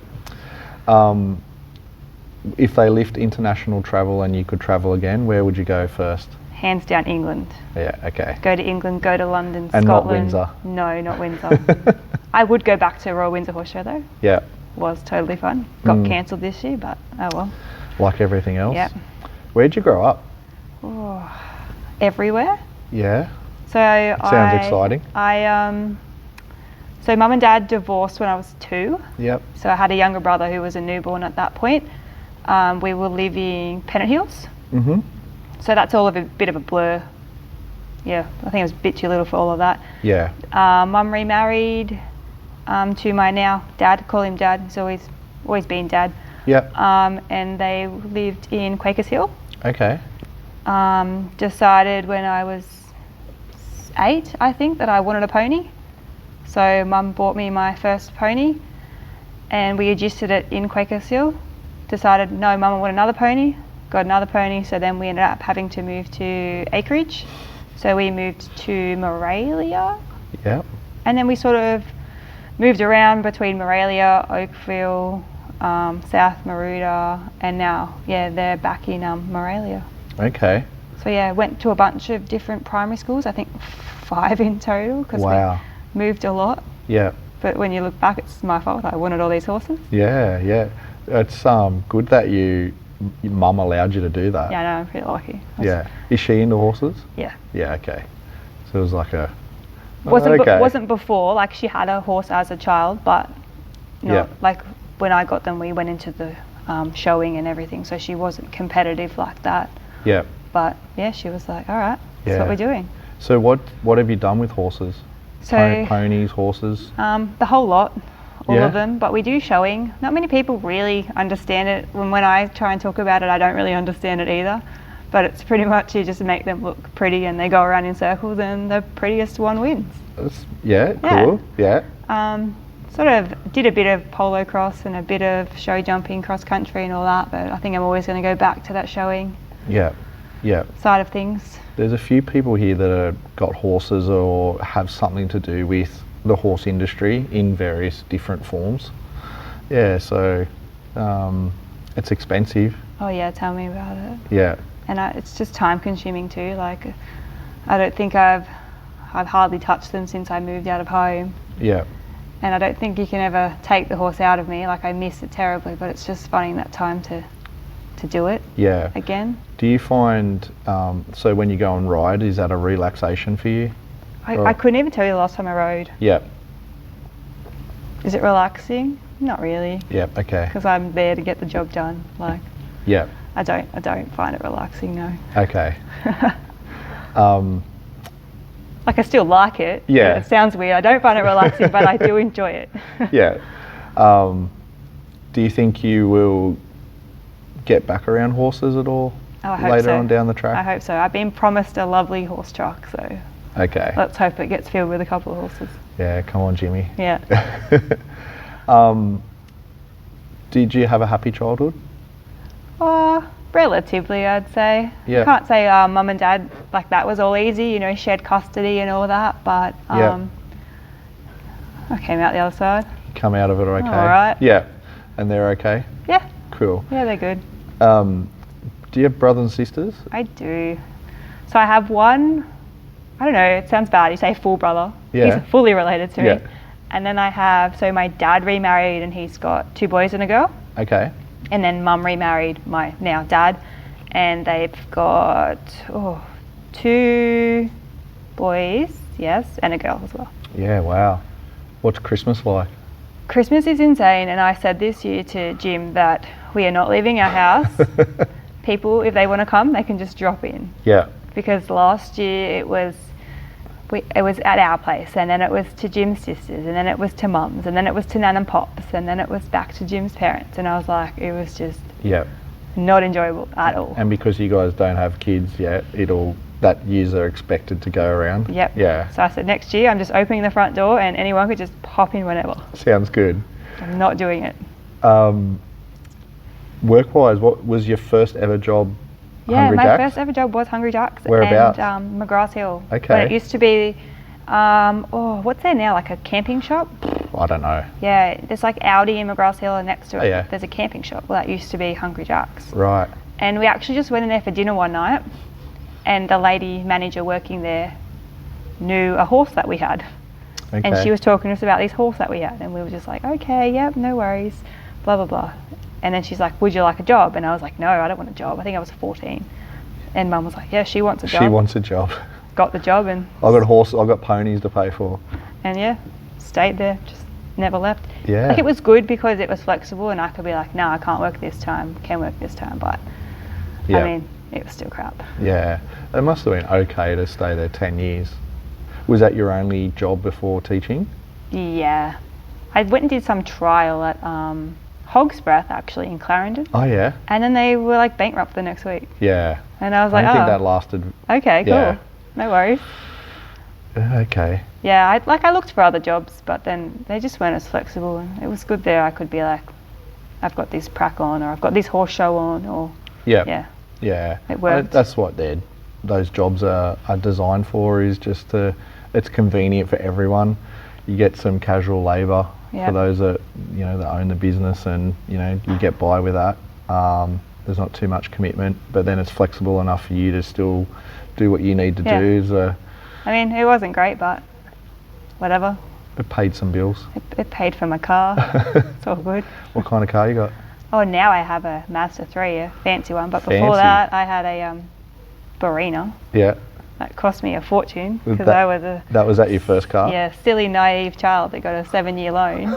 If they lift international travel and you could travel again, where would you go first? Hands down England. Yeah, okay. Go to England, go to London, and Scotland. not Windsor? No, not Windsor. I would go back to Royal Windsor Horse Show though. Yeah. Was totally fun. Got cancelled this year, but oh well. Like everything else? Yeah. Where'd you grow up? Oh, everywhere. Yeah. So Sounds exciting. So mum and dad divorced when I was 2. Yep. So I had a younger brother who was a newborn at that point. We were living Pennant Hills. Mm-hmm. So that's all a bit of a blur. Yeah, I think I was a bit too little for all of that. Yeah. Mum remarried to my now dad, call him dad, he's always been dad. Yep. And they lived in Quakers Hill. Okay. Decided when I was 8, I think, that I wanted a pony. So mum bought me my first pony and we registered it in Quakers Hill. Decided, no, mum, I want another pony. Got another pony, so then we ended up having to move to acreage. So we moved to Moralia. Yep. And then we sort of moved around between Moralia, Oakville, South Maroota, and now, they're back in Moralia. Okay. So went to a bunch of different primary schools, I think 5 in total, because we moved a lot. Yeah. But when you look back, it's my fault. I wanted all these horses. Yeah, yeah. It's good that your mum allowed you to do that. Yeah, I know, I'm pretty lucky. Yeah. Is she into horses? Yeah. Yeah, okay. So it was like a... Wasn't before, like she had a horse as a child, but like when I got them, we went into the showing and everything, so she wasn't competitive like that. Yeah. But she was like, all right, that's what we're doing. So what have you done with horses? So ponies, horses? The whole lot. All of them, but we do showing. Not many people really understand it. When I try and talk about it, I don't really understand it either. But it's pretty much you just make them look pretty and they go around in circles and the prettiest one wins. Cool. Yeah. Sort of did a bit of polo cross and a bit of show jumping, cross country and all that, but I think I'm always going to go back to that showing side of things. There's a few people here that have got horses or have something to do with the horse industry in various different forms. Yeah, so it's expensive. Oh yeah, tell me about it. Yeah. And it's just time consuming too. Like, I don't think I've hardly touched them since I moved out of home. Yeah. And I don't think you can ever take the horse out of me. Like, I miss it terribly, but it's just finding that time to do it again. Do you find, so when you go and ride, is that a relaxation for you? I couldn't even tell you the last time I rode. Yeah. Is it relaxing? Not really. Yeah, okay. Because I'm there to get the job done. Like. Yeah. I don't find it relaxing, no. Okay. Like, I still like it. Yeah. It sounds weird. I don't find it relaxing, but I do enjoy it. Yeah. Do you think you will get back around horses at all Oh, I hope later so. on down the track? I hope so. I've been promised a lovely horse truck, so Okay. let's hope it gets filled with a couple of horses. Yeah, come on, Jimmy. Yeah. Did you have a happy childhood? Relatively, I'd say. Yeah. I can't say mum and dad, like, that was all easy, you know, shared custody and all that, but Yeah. I came out the other side. Come out of it okay? All right. Yeah. And they're okay? Yeah. Cool. Yeah, they're good. Do you have brothers and sisters? I do. So I have one, I don't know, it sounds bad, you say full brother. Yeah. He's fully related to Yeah. me. And then I have, so my dad remarried and he's got 2 boys and a girl. Okay. And then mum remarried my now dad, and they've got 2 boys, yes, and a girl as well. Yeah, wow. What's Christmas like? Christmas is insane, and I said this year to Jim that we are not leaving our house. People, if they want to come, they can just drop in. Yeah. Because last year it was at our place, and then it was to Jim's sisters, and then it was to mum's, and then it was to Nan and Pop's, and then it was back to Jim's parents, and I was like, it was just Yeah. not enjoyable at all. And because you guys don't have kids yet, that years are expected to go around. Yep. Yeah. So I said next year I'm just opening the front door and anyone could just pop in whenever. Sounds good. I'm not doing it. Work-wise, what was your first ever job? Yeah, Hungry my Jack's? first ever job was Hungry Jack's. Whereabouts? And McGrath Hill. Okay. When it used to be, what's there now? Like a camping shop? I don't know. Yeah, there's like Audi in McGrath Hill, and next to it yeah. there's a camping shop. Well, that used to be Hungry Jack's. Right. And we actually just went in there for dinner one night, and the lady manager working there knew a horse that we had. Okay. And she was talking to us about this horse that we had, and we were just like, okay, yep, no worries, blah, blah, blah. And then she's like, would you like a job? And I was like, no, I don't want a job. I think I was 14. And Mum was like, yeah, she wants a job. She wants a job. Got the job, and I've got horses, I've got ponies to pay for. and yeah, stayed there, just never left. Yeah. Like, it was good because it was flexible, and I could be like, no, I can't work this time, can work this time, but Yeah. I mean, it was still crap. Yeah. It must have been okay to stay there 10 years. Was that your only job before teaching? Yeah. I went and did some trial at Hog's Breath, actually, in Clarendon. Oh yeah. And then they were like bankrupt the next week. Yeah. And I was I like, don't think oh, that lasted. okay, cool. Yeah. No worries. Okay. Yeah, I looked for other jobs, but then they just weren't as flexible. And it was good there. I could be like, I've got this prac on, or I've got this horse show on, or Yeah. yeah. Yeah. It worked. That's what those jobs are designed for, is just it's convenient for everyone. You get some casual labour Yep. for those that own the business, and you get by with that. There's not too much commitment, but then it's flexible enough for you to still do what you need to Yeah. do. So I mean, it wasn't great, but whatever. it paid some bills. It paid for my car. It's all good. What kind of car you got? Oh, now I have a Mazda 3, a fancy one. But before Fancy. that, I had a Barina. Yeah. That cost me a fortune Was because that- I was a That was that your first car? silly, naive child that got a 7-year loan.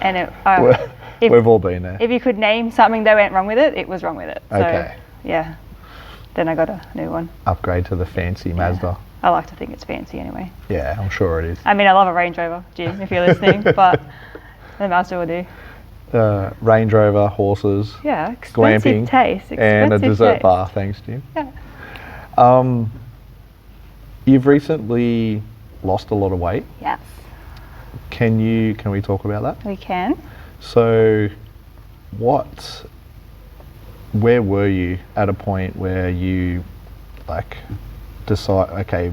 And We've all been there. if you could name something that went wrong with it, it was wrong with it. So, Okay. yeah. Then I got a new one. Upgrade to the fancy Mazda. I like to think it's fancy anyway. Yeah, I'm sure it is. I mean, I love a Range Rover, Jim, if you're listening, but the Mazda will do. Range Rover, horses, Yeah, expensive glamping, taste. and a Expensive dessert taste. bar. Thanks, Jim. Yeah. You've recently lost a lot of weight. Yes, Can we talk about that? we can. So, where were you at a point where you decide, okay,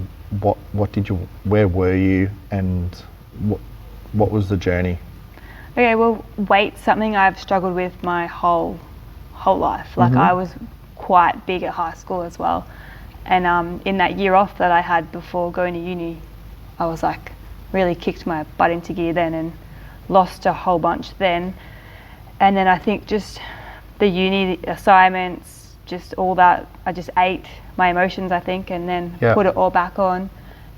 where were you, and what was the journey? Okay, well, weight's something I've struggled with my whole life. Like, I was quite big at high school as well. And in that year off that I had before going to uni, I was like, really kicked my butt into gear then and lost a whole bunch then. And then I think just the uni assignments, just all that, I just ate my emotions, I think, and then put it all back on.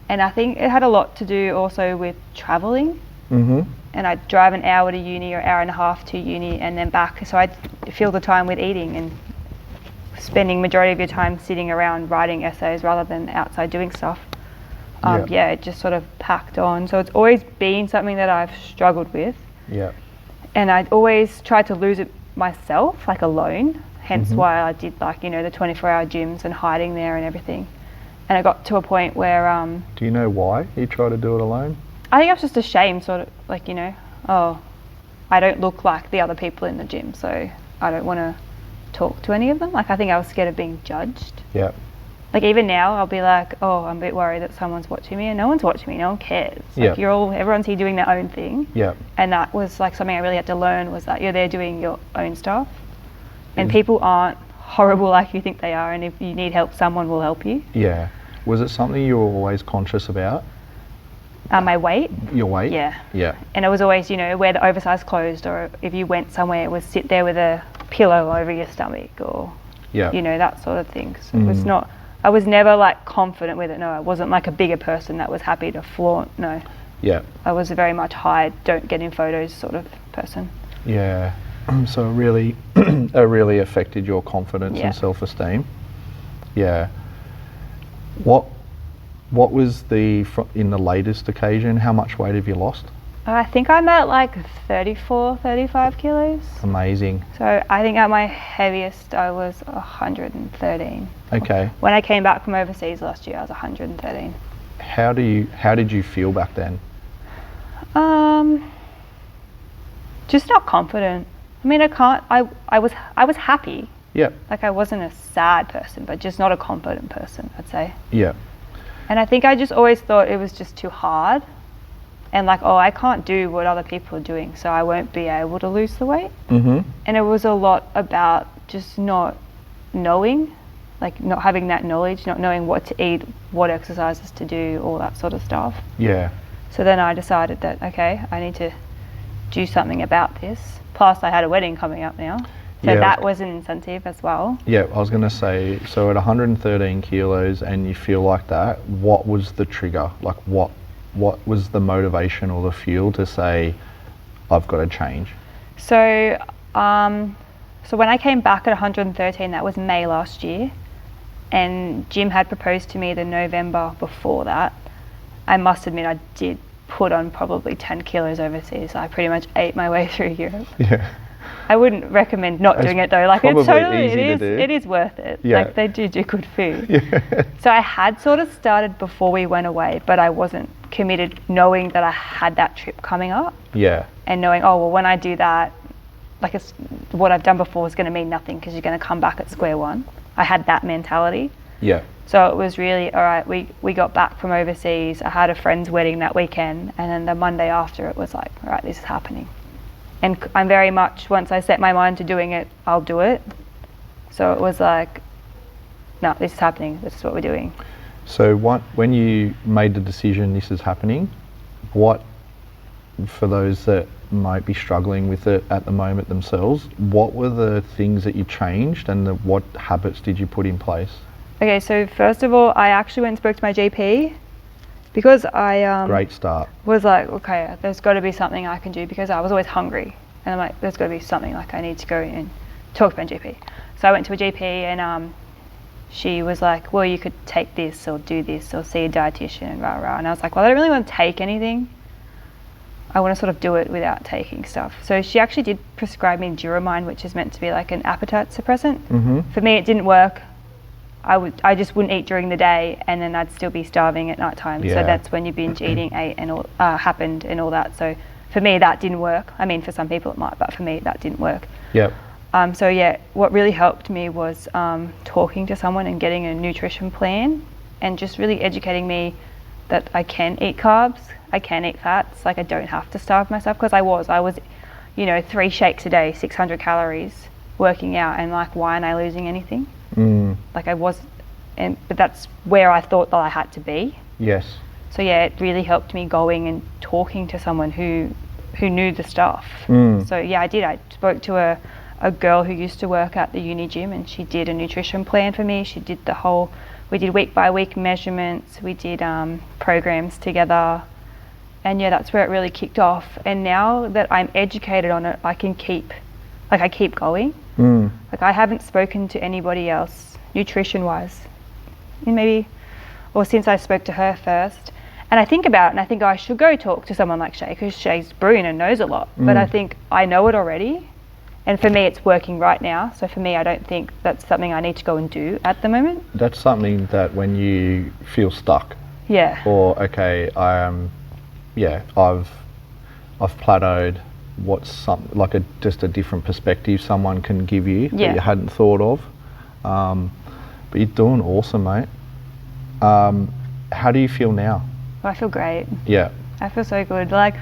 And I think it had a lot to do also with travelling. Mm-hmm. And I'd drive an hour to uni or hour and a half to uni and then back. So I'd fill the time with eating and spending majority of your time sitting around writing essays rather than outside doing stuff. Yeah, it just sort of packed on. So it's always been something that I've struggled with. Yeah. And I'd always tried to lose it myself, like alone. Hence why I did like, you know, the 24-hour gyms and hiding there and everything. And I got to a point where... do you know why you try to do it alone? I think I was just ashamed, sort of, like, you know, oh, I don't look like the other people in the gym, so I don't want to talk to any of them. Like, I think I was scared of being judged. Yeah. Like, even now, I'll be like, oh, I'm a bit worried that someone's watching me, and no one's watching me, no one cares. Like, everyone's here doing their own thing. Yeah. And that was, like, something I really had to learn, was that you're there doing your own stuff. And people aren't horrible like you think they are, and if you need help, someone will help you. Yeah. Was it something you were always conscious about? My weight? Your weight? Yeah. Yeah. And it was always, you know, wear the oversized clothes, or if you went somewhere, it was sit there with a pillow over your stomach, or, you know, that sort of thing. So it was not, I was never like confident with it. No, I wasn't like a bigger person that was happy to flaunt. No. Yeah. I was a very much hide, don't get in photos sort of person. Yeah. So it really affected your confidence and self-esteem. Yeah. What was in the latest occasion, how much weight have you lost? I think I'm at like 34, 35 kilos. Amazing. So I think at my heaviest I was 113. Okay. When I came back from overseas last year, I was 113. How did you feel back then? Just not confident. I mean, I was happy. Yeah. Like, I wasn't a sad person, but just not a confident person, I'd say. Yeah. And I think I just always thought it was just too hard. And like, oh, I can't do what other people are doing, so I won't be able to lose the weight. And it was a lot about just not knowing, like not having that knowledge, not knowing what to eat, what exercises to do, all that sort of stuff. Yeah. So then I decided that, okay, I need to do something about this. Plus I had a wedding coming up now. So that was an incentive as well. Yeah, I was going to say, so at 113 kilos and you feel like that, what was the trigger? Like what was the motivation or the fuel to say, I've got to change? So, so when I came back at 113, that was May last year, and Jim had proposed to me the November before that. I must admit I did put on probably 10 kilos overseas. I pretty much ate my way through Europe. Yeah. I wouldn't recommend not doing it though. Like, it's totally, it is worth it. Yeah. Like, they do good food. Yeah. So I had sort of started before we went away, but I wasn't committed, knowing that I had that trip coming up. Yeah. And knowing, oh, well, when I do that, like, it's, what I've done before is going to mean nothing because you're going to come back at square one. I had that mentality. Yeah. So it was really, all right, we got back from overseas. I had a friend's wedding that weekend, and then the Monday after, it was like, all right, this is happening. And I'm very much, once I set my mind to doing it, I'll do it. So it was like, no, this is happening. This is what we're doing. So when you made the decision this is happening, what, for those that might be struggling with it at the moment themselves, what were the things that you changed, and what habits did you put in place? Okay, so first of all, I actually went and spoke to my GP, because I great start. Was like, okay, there's got to be something I can do, because I was always hungry, and I'm like, there's got to be something, like I need to go and talk to my GP. So I went to a GP, and she was like, well, you could take this or do this or see a dietitian and rah rah. And I was like, well, I don't really want to take anything. I want to sort of do it without taking stuff. So she actually did prescribe me Duromine, which is meant to be like an appetite suppressant. For me, it didn't work. I just wouldn't eat during the day, and then I'd still be starving at night time. So that's when your binge eating happened and all that. So for me, that didn't work. I mean, for some people it might, but for me, that didn't work. Yep. So yeah, what really helped me was talking to someone and getting a nutrition plan, and just really educating me that I can eat carbs, I can eat fats, like I don't have to starve myself, because I was, you know, 3 shakes a day, 600 calories, working out, and like, why aren't I losing anything? Like I was, but that's where I thought that I had to be. Yes. So yeah, it really helped me going and talking to someone who knew the stuff. So yeah, I did. I spoke to a girl who used to work at the uni gym, and she did a nutrition plan for me. She did we did week by week measurements, we did programs together, and yeah, that's where it really kicked off. And now that I'm educated on it, I keep going. Like I haven't spoken to anybody else nutrition wise in maybe, or since I spoke to her first. And I think about it and I think, oh, I should go talk to someone like Shay because Shay's brilliant and knows a lot. But I think I know it already. And for me, it's working right now. So for me, I don't think that's something I need to go and do at the moment. That's something that when you feel stuck, Yeah. or okay, I've plateaued. What's like just a different perspective someone can give you that you hadn't thought of. But you're doing awesome, mate. How do you feel now? I feel great. Yeah. I feel so good. Like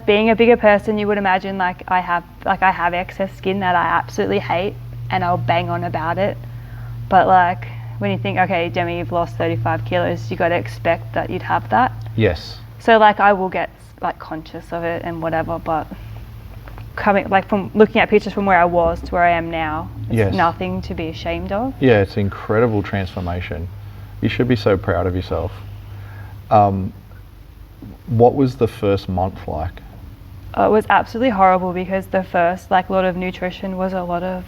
being a bigger person, you would imagine I have excess skin that I absolutely hate and I'll bang on about it. But like when you think, okay, Demi, you've lost 35 kilos, you got to expect that you'd have that. Yes. So like I will get like conscious of it and whatever, but coming like from looking at pictures from where I was to where I am now, it's nothing to be ashamed of. Yeah, it's incredible transformation. You should be so proud of yourself. What was the first month like? It was absolutely horrible because the first lot of nutrition was a lot of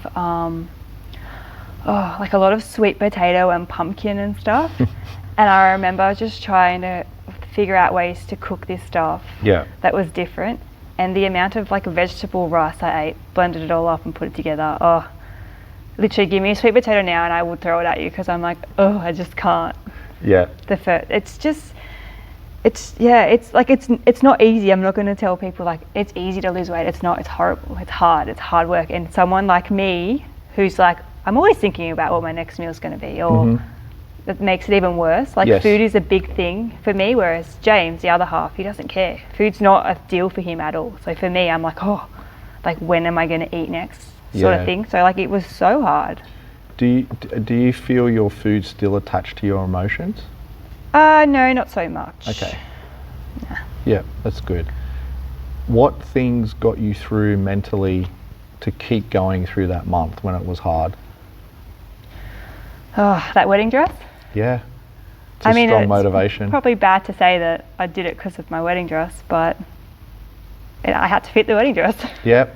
a lot of sweet potato and pumpkin and stuff. And I remember just trying to figure out ways to cook this stuff that was different. And the amount of vegetable rice I ate, blended it all up and put it together. Oh, literally give me a sweet potato now and I would throw it at you because I'm like, oh, I just can't. Yeah. It's not easy. I'm not going to tell people it's easy to lose weight. It's not. It's horrible. It's hard work. And someone like me who's I'm always thinking about what my next meal is going to be, or that makes it even worse. Food is a big thing for me, whereas James, the other half, he doesn't care. Food's not a deal for him at all. So for me, I'm when am I going to eat next sort of thing. So it was so hard. Do you feel your food's still attached to your emotions? No, not so much. Okay. Nah. Yeah, that's good. What things got you through mentally to keep going through that month when it was hard? Oh, that wedding dress? Yeah. It's strong motivation. Probably bad to say that I did it because of my wedding dress, but I had to fit the wedding dress. Yep.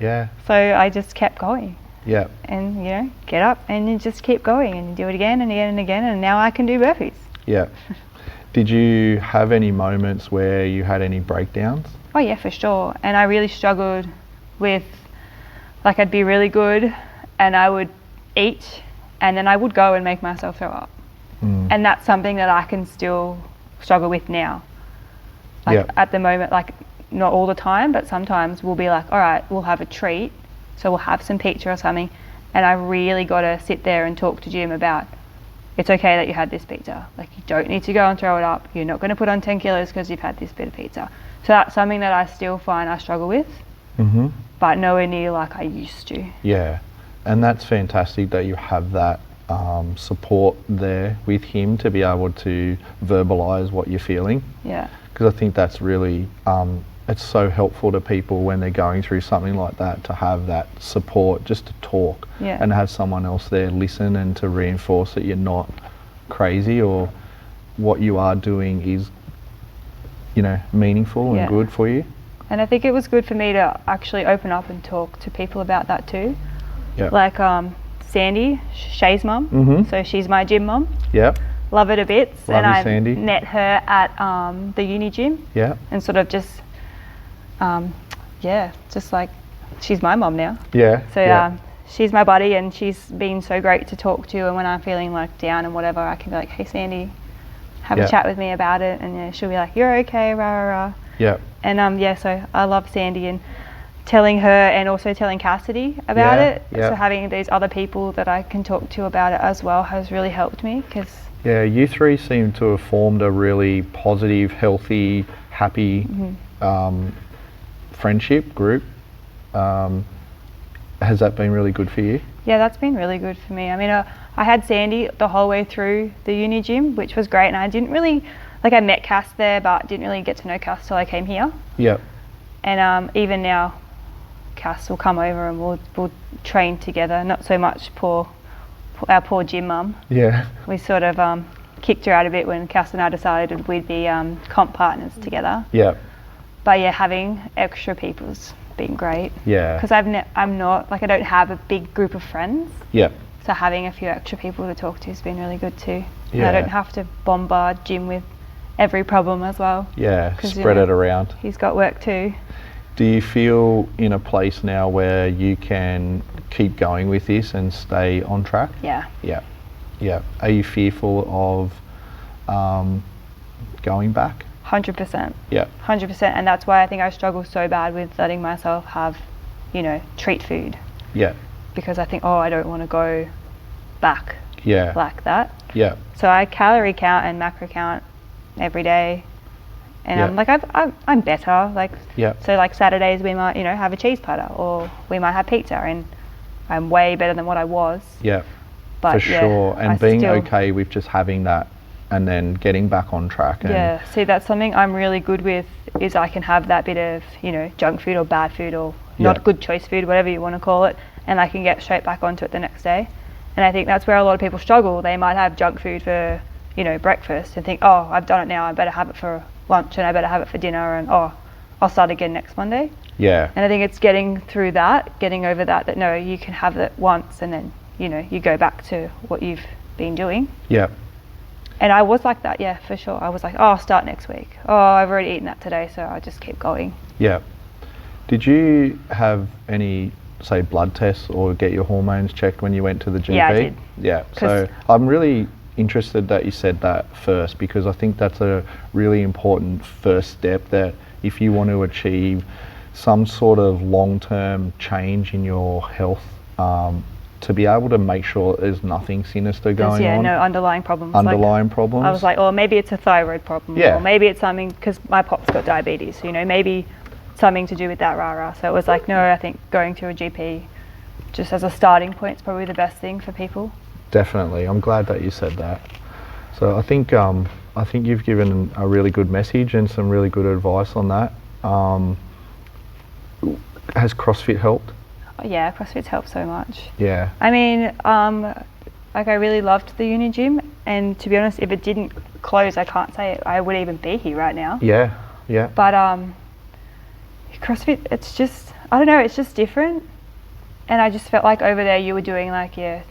Yeah. So I just kept going. Yeah. And get up and you just keep going and you do it again and again and again, and now I can do burpees. Yeah. Did you have any moments where you had any breakdowns? Oh yeah, for sure. And I really struggled with, I'd be really good and I would eat and then I would go and make myself throw up. And that's something that I can still struggle with now. At the moment, not all the time, but sometimes we'll be all right, we'll have a treat. So we'll have some pizza or something. And I really got to sit there and talk to Jim about, it's okay that you had this pizza. You don't need to go and throw it up. You're not going to put on 10 kilos because you've had this bit of pizza. So that's something that I still find I struggle with, but nowhere near like I used to. Yeah, and that's fantastic that you have that support there with him to be able to verbalise what you're feeling. Yeah. Because I think that's really, it's so helpful to people when they're going through something like that, to have that support, just to talk and have someone else there listen and to reinforce that you're not crazy, or what you are doing is, meaningful and good for you. And I think it was good for me to actually open up and talk to people about that too. Yeah. Sandy, Shay's mum, so she's my gym mum. Yeah. Love her to bits. Love and I Sandy. met her at the uni gym. Yeah. And sort of just, she's my mum now. Yeah. So she's my buddy and she's been so great to talk to, and when I'm feeling down and whatever, I can be like, hey Sandy, have a chat with me about it, and she'll be like, you're okay, rah rah rah. Yeah. And so I love Sandy, and telling her and also telling Cassidy about it. So having these other people that I can talk to about it as well has really helped me, because you three seem to have formed a really positive, healthy, happy friendship group. Has that been really good for you? Yeah, that's been really good for me. I mean, I had Sandy the whole way through the uni gym, which was great, and I didn't really, I met Cass there, but didn't really get to know Cass till I came here. Yep. And even now, Cass will come over and we'll train together. Not so much our poor gym mum. Yeah. We sort of kicked her out a bit when Cass and I decided we'd be comp partners together. Yeah. But having extra people's been great. Yeah. Because I'm not, like, I don't have a big group of friends. Yeah. So having a few extra people to talk to has been really good too. Yeah. And I don't have to bombard Jim with every problem as well. Yeah, spread it around. He's got work too. Do you feel in a place now where you can keep going with this and stay on track? Yeah. Yeah. Yeah. Are you fearful of going back? 100%. Yeah. 100%. And that's why I think I struggle so bad with letting myself have, treat food. Yeah. Because I think, I don't want to go back like that. Yeah. So I calorie count and macro count every day. And Yeah. I'm like, I'm better. Like, Yeah. so like Saturdays we might, have a cheese platter, or we might have pizza, and I'm way better than what I was. Yeah. But for sure. And being still, okay with just having that and then getting back on track. And see, that's something I'm really good with, is I can have that bit of, junk food or bad food or not good choice food, whatever you want to call it, and I can get straight back onto it the next day. And I think that's where a lot of people struggle. They might have junk food for, breakfast and think, oh, I've done it now, I better have it for lunch, and I better have it for dinner, and I'll start again next Monday. Yeah. And I think it's getting through that, getting over that no, you can have it once and then, you go back to what you've been doing. Yeah. And I was like that, yeah, for sure. I was like, I'll start next week. I've already eaten that today, so I'll just keep going. Yeah. Did you have any, say, blood tests or get your hormones checked when you went to the GP? Yeah, I did. Yeah. So I'm really interested that you said that first, because I think that's a really important first step, that if you want to achieve some sort of long-term change in your health, to be able to make sure there's nothing sinister going on. No underlying problems. Underlying problems. I was like, maybe it's a thyroid problem. Yeah. Or maybe it's something, because my pop's got diabetes, so, maybe something to do with that rah-rah. So it was like, no, I think going to a GP just as a starting point is probably the best thing for people. Definitely. I'm glad that you said that. So I think you've given a really good message and some really good advice on that. Has CrossFit helped? Yeah, CrossFit's helped so much. Yeah. I mean, I really loved the uni gym, and to be honest, if it didn't close, I can't say I would even be here right now. Yeah, yeah. But CrossFit, it's just, I don't know, it's just different. And I just felt like over there you were doing like your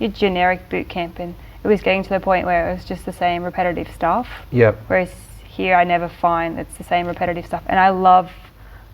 generic boot camp, and it was getting to the point where it was just the same repetitive stuff. Yep. Whereas here I never find it's the same repetitive stuff, and I love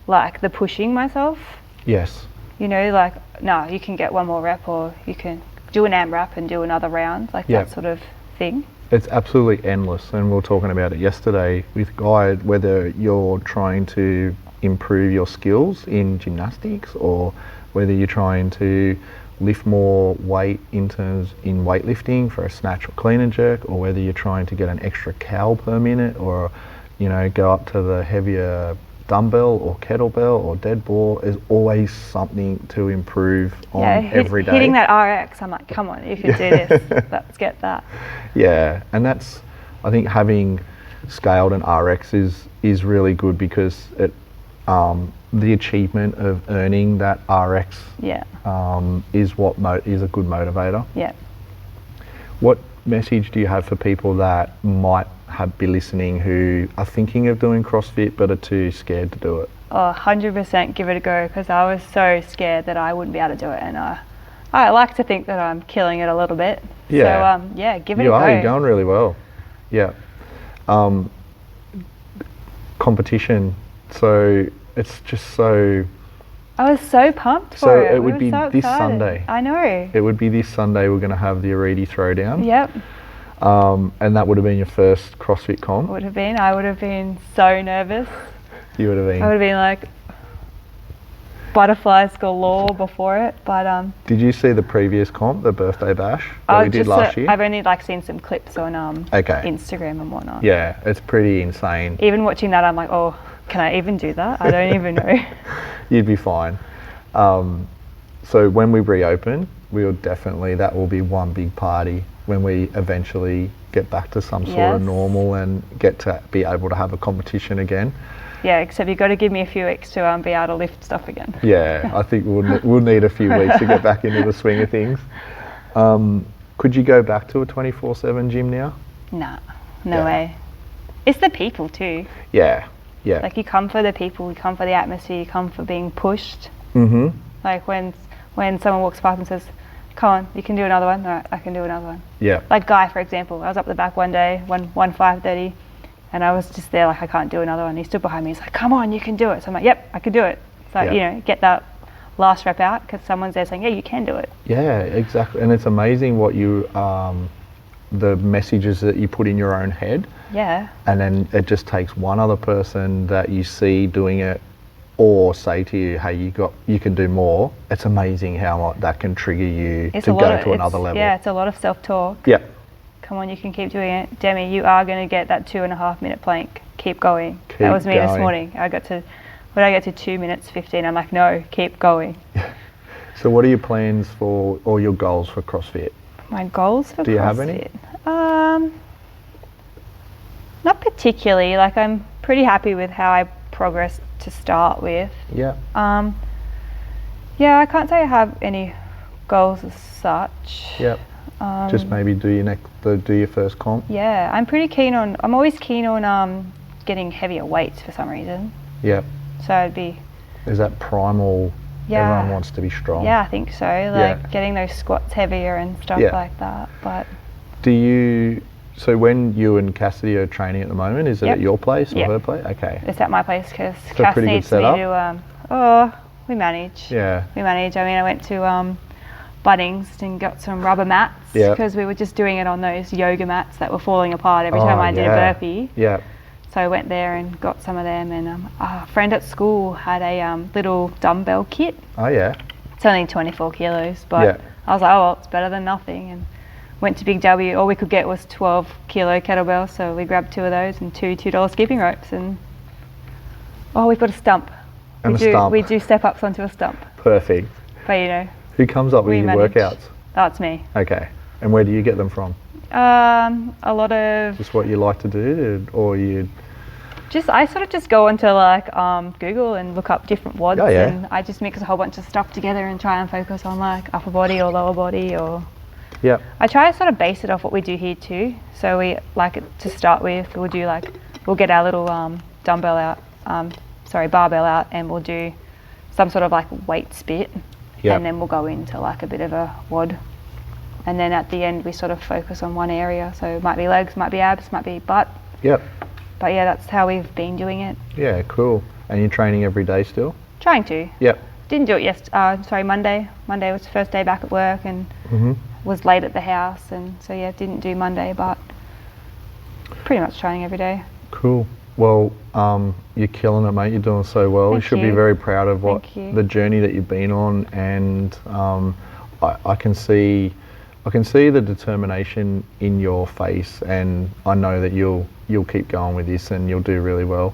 like the pushing myself. Yes. No, you can get one more rep, or you can do an AMRAP and do another round, that sort of thing. It's absolutely endless, and we were talking about it yesterday with Guy, whether you're trying to improve your skills in gymnastics, or whether you're trying to lift more weight in weightlifting for a snatch or clean and jerk, or whether you're trying to get an extra cow per minute, or go up to the heavier dumbbell or kettlebell or dead ball. There's always something to improve on every day. Hitting that RX, I'm like, come on, you can do this. Let's get that. Yeah, and that's, I think having scaled an RX is really good, because it the achievement of earning that RX is a good motivator. Yeah. What message do you have for people that might be listening who are thinking of doing CrossFit but are too scared to do it? 100% give it a go, because I was so scared that I wouldn't be able to do it, and I like to think that I'm killing it a little bit. Yeah. So give it a go. You're going really well. Yeah. Competition. So it's just so. I was so pumped for it. So it would be so this excited. Sunday. I know. It would be this Sunday. We're going to have the Arete throwdown. Yep. And that would have been your first CrossFit comp? Would have been. I would have been so nervous. You would have been. I would have been like butterflies galore before it, but Did you see the previous comp, the birthday bash that we did last year? I've only seen some clips on Instagram and whatnot. Yeah, it's pretty insane. Even watching that, I'm like, oh, can I even do that? I don't even know. You'd be fine. So when we reopen, that will be one big party when we eventually get back to some sort of normal and get to be able to have a competition again. Yeah, except you've got to give me a few weeks to be able to lift stuff again. Yeah, I think we'll need a few weeks to get back into the swing of things. Could you go back to a 24/7 gym now? Nah, no way. It's the people too. Yeah, Yeah. Like you come for the people, you come for the atmosphere, you come for being pushed. Mm-hmm. Like when someone walks past and says, come on, you can do another one. All right, I can do another one. Yeah. Like Guy, for example, I was up the back one day, 5:30, and I was just there like, I can't do another one. He stood behind me, he's like, come on, you can do it. So I'm like, yep, I can do it. So, Yeah. you know, get that last rep out because someone's there saying, yeah, you can do it. Yeah, exactly. And it's amazing what you, the messages that you put in your own head. Yeah. And then it just takes one other person that you see doing it or say to you, hey, you can do more. It's amazing how that can trigger you to go to another level. Yeah, it's a lot of self-talk. Yeah. Come on, you can keep doing it. Demi, you are going to get that 2.5 minute plank. Keep going. Keep that was me going. this morning. When I get to 2 minutes 15, I'm like, no, keep going. So what are your plans for, or your goals for CrossFit? My goals for CrossFit? Do you have any? Not particularly. Like I'm pretty happy with how I progressed to start with. Yeah. Yeah, I can't say I have any goals as such. Yep. Just maybe do your first comp. Yeah, I'm always keen on getting heavier weights for some reason. Yep. So Is that primal? Yeah. Everyone wants to be strong. Yeah, I think so. Like getting those squats heavier and stuff like that. But so when you and Cassidy are training at the moment, is it at your place or her place? Okay. It's at my place because So Cass pretty good needs me to. We manage. Yeah. We manage. I mean, I went to Bunnings and got some rubber mats because we were just doing it on those yoga mats that were falling apart every time I did a burpee. Yeah. So I went there and got some of them, and a friend at school had a little dumbbell kit. Oh yeah. It's only 24 kilos, but I was like, oh well, it's better than nothing. And went to Big W. All we could get was 12 kilo kettlebells, so we grabbed 2 of those and two $2 skipping ropes, and we've got a stump. We do step ups onto a stump. Perfect. But you know. Who comes up with your workouts? That's me. Okay. And where do you get them from? A lot of. Just what you like to do, or you. I sort of just go onto like Google and look up different WODs, and I just mix a whole bunch of stuff together and try and focus on like upper body or lower body or. Yeah. I try to sort of base it off what we do here too. So we like it to start with. We'll get our little barbell out, and we'll do some sort of like weight spit, and then we'll go into like a bit of a WOD. And then at the end we sort of focus on one area. So it might be legs, might be abs, might be butt. Yep. But yeah, that's how we've been doing it. Yeah, cool. And you're training every day still? Trying to. Yep. Didn't do it Monday. Monday was the first day back at work and was late at the house, and so didn't do Monday, but pretty much training every day. Cool. Well, you're killing it, mate. You're doing so well. You should be very proud of the journey that you've been on, and I can see the determination in your face, and I know that you'll keep going with this and you'll do really well.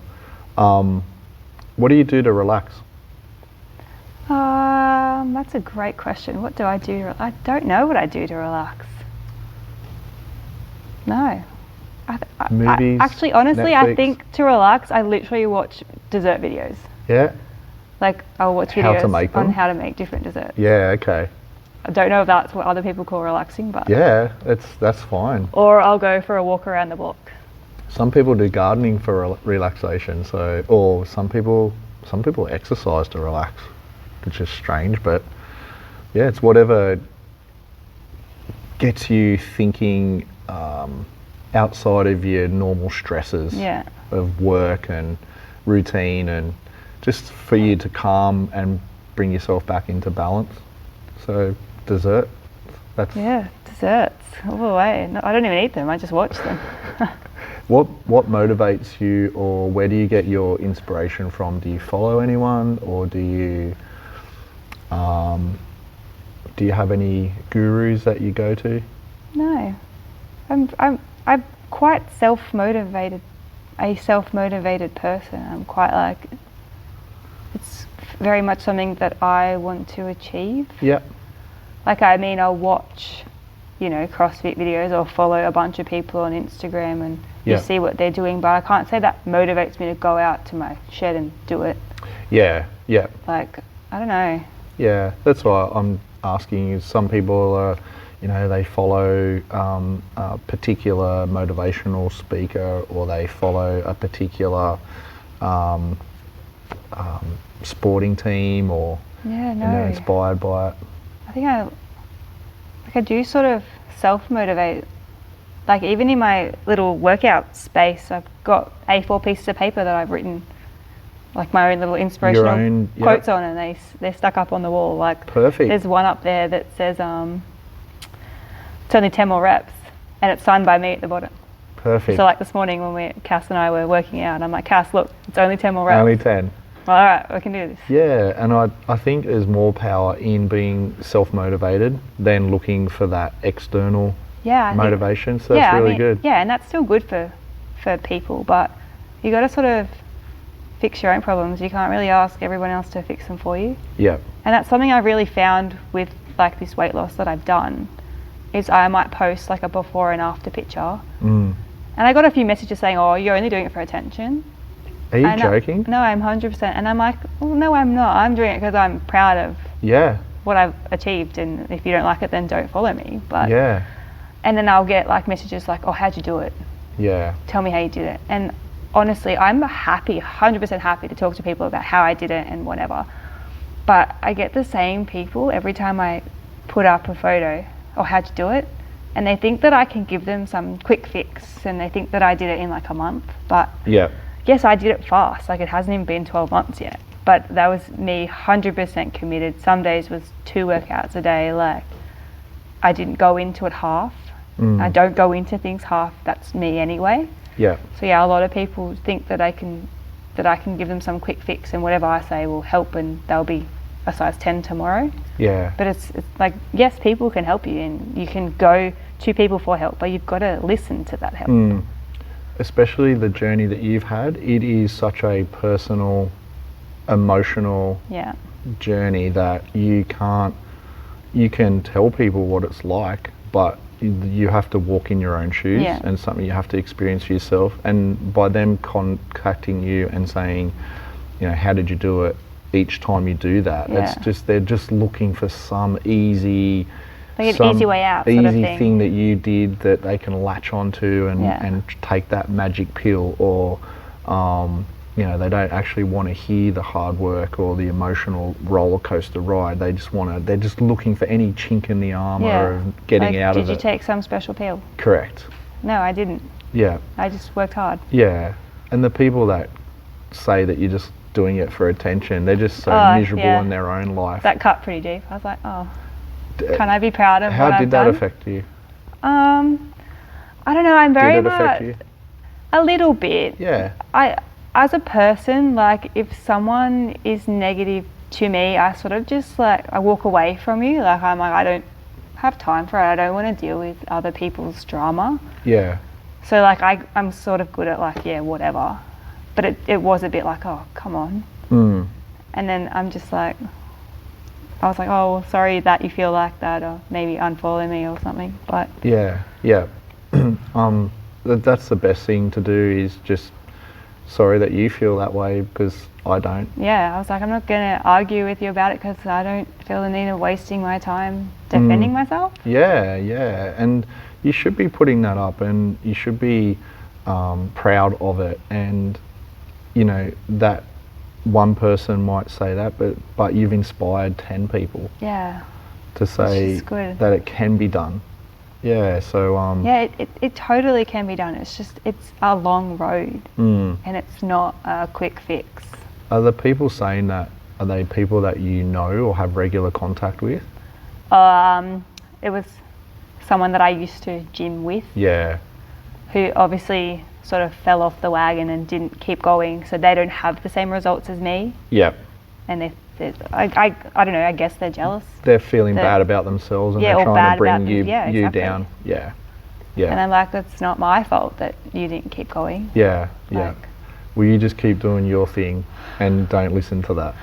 What do you do to relax? That's a great question. What do I do? I don't know what I do to relax. No. Movies, actually, honestly, Netflix. I think to relax, I literally watch dessert videos. Yeah? Like, I'll watch videos on how to make different desserts. Yeah, okay. I don't know if that's what other people call relaxing, but... Yeah, that's fine. Or I'll go for a walk around the block. Some people do gardening for relaxation, or some people exercise to relax, which is strange, but yeah, it's whatever gets you thinking outside of your normal stresses of work and routine, and just for you to calm and bring yourself back into balance. So dessert, desserts all the way. No, I don't even eat them, I just watch them. What motivates you, or where do you get your inspiration from? Do you follow anyone, or do you have any gurus that you go to? No, I'm quite self-motivated, a self-motivated person. I'm quite like, it's very much something that I want to achieve. Yeah. Like, I mean, I'll watch, CrossFit videos or follow a bunch of people on Instagram and you see what they're doing, but I can't say that motivates me to go out to my shed and do it. Yeah, yeah. Like, I don't know. Yeah, that's why I'm asking you. Some people are, they follow a particular motivational speaker, or they follow a particular um, sporting team or Yeah, no. you know, inspired by it? I think I do sort of self-motivate. Like even in my little workout space, I've got A4 pieces of paper that I've written like my own little inspirational quotes on, and they're stuck up on the wall. Like perfect. There's one up there that says it's only 10 more reps, and it's signed by me at the bottom. Perfect. So like this morning when Cass and I were working out, I'm like, Cass, look, it's only 10 more reps. Only 10. Well, all right, we can do this. Yeah, and I think there's more power in being self-motivated than looking for that external motivation. So that's really good. Yeah, and that's still good for people, but you got to sort of fix your own problems. You can't really ask everyone else to fix them for you. Yeah. And that's something I've really found with like this weight loss that I've done, is I might post like a before and after picture. And I got a few messages saying, oh, you're only doing it for attention. Are you joking? No, I'm 100%. And I'm like, well, no, I'm not. I'm doing it because I'm proud of what I've achieved. And if you don't like it, then don't follow me. But and then I'll get like messages like, oh, how'd you do it? Yeah. Tell me how you did it. And honestly, I'm happy, 100% happy to talk to people about how I did it and whatever. But I get the same people every time I put up a photo, oh, how'd you do it? And they think that I can give them some quick fix, and they think that I did it in like a month. But yes, I did it fast. Like it hasn't even been 12 months yet. But that was me 100% committed. Some days was 2 workouts a day. Like I didn't go into it half. I don't go into things half. That's me anyway. Yeah. So yeah, a lot of people think that I can give them some quick fix, and whatever I say will help, and they'll be a size 10 tomorrow. Yeah. But it's like, yes, people can help you, and you can go to people for help, but you've got to listen to that help. Especially the journey that you've had, it is such a personal, emotional journey that you can tell people what it's like, but you have to walk in your own shoes, and something you have to experience for yourself. And by them contacting you and saying, you know, how did you do it, each time you do that, it's just, they're just looking for some easy, like an easy way out, sort of thing that you did that they can latch onto and take that magic pill, or you know, they don't actually want to hear the hard work or the emotional roller coaster ride. They're just looking for any chink in the armor of getting out of it. Did you take some special pill? Correct. No, I didn't. Yeah. I just worked hard. Yeah. And the people that say that you're just doing it for attention, they're just so miserable in their own life. That cut pretty deep. I was like, oh, can I be proud of what I've done? How did that affect you? I don't know. I'm very much. Did it affect you? A little bit. Yeah. As a person, like if someone is negative to me, I sort of just like, I walk away from you. Like I'm like, I don't have time for it. I don't want to deal with other people's drama. Yeah. So like I'm sort of good at like, yeah, whatever. But it was a bit like, oh, come on. And then I'm just like, I was like, oh, well, sorry that you feel like that, or maybe unfollow me or something. But yeah. That's the best thing to do, is just, sorry that you feel that way, because I don't. Yeah, I was like, I'm not going to argue with you about it, because I don't feel the need of wasting my time defending myself. Yeah, and you should be putting that up, and you should be proud of it. And you know, that one person might say that, but you've inspired 10 people. Yeah. To say that it can be done. Yeah, so yeah, it totally can be done. It's just, it's a long road, and it's not a quick fix. Are the people saying that, are they people that you know or have regular contact with? It was someone that I used to gym with. Yeah. Who obviously sort of fell off the wagon and didn't keep going, so they don't have the same results as me. Yep. And I don't know, I guess they're jealous. They're feeling bad about themselves, and they're trying to bring you down. Yeah. And I'm like, it's not my fault that you didn't keep going. Yeah. Well, you just keep doing your thing and don't listen to that.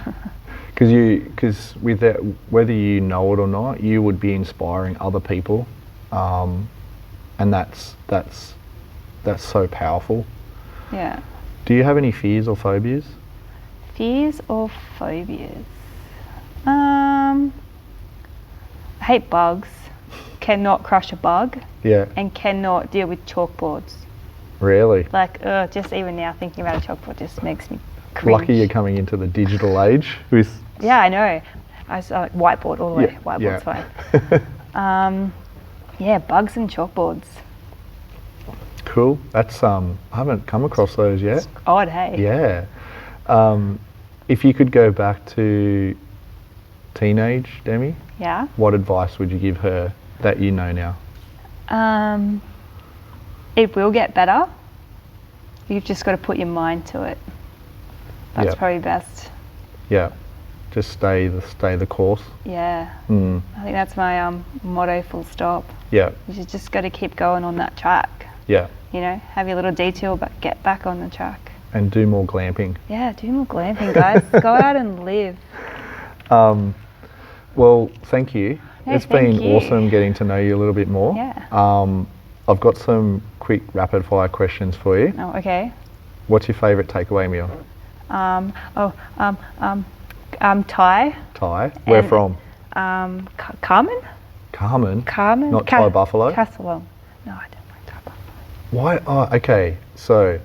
Because with that, whether you know it or not, you would be inspiring other people, and that's so powerful. Yeah. Do you have any fears or phobias? Fears or phobias? I hate bugs. Cannot crush a bug. Yeah. And cannot deal with chalkboards. Really? Like, just even now thinking about a chalkboard just makes me cringe. Lucky you're coming into the digital age with. Yeah, I know. I was like whiteboard all the way. Yeah, Whiteboard's yeah. fine. Yeah, bugs and chalkboards. Cool. That's I haven't come across those yet. It's odd, hey? Yeah. If you could go back to teenage Demi, Yeah. what advice would you give her that you know now? It will get better. You've just got to put your mind to it. That's Yep. probably best. Yeah. Just stay the course. Yeah. Mm. I think that's my motto, full stop. Yeah. You just got to keep going on that track. Yeah. You know, have your little detour, but get back on the track. And do more glamping. Yeah, do more glamping, guys. Go out and live. Well, thank you. No, It's thank been you. awesome getting to know you a little bit more. Yeah. I've got some quick rapid fire questions for you. Oh, okay. What's your favourite takeaway meal? Thai. Thai. Where And- from? Carmen? Carmen. Carmen? Not Thai buffalo? Castle. No, I don't like Thai buffalo. Why? Oh, okay. So,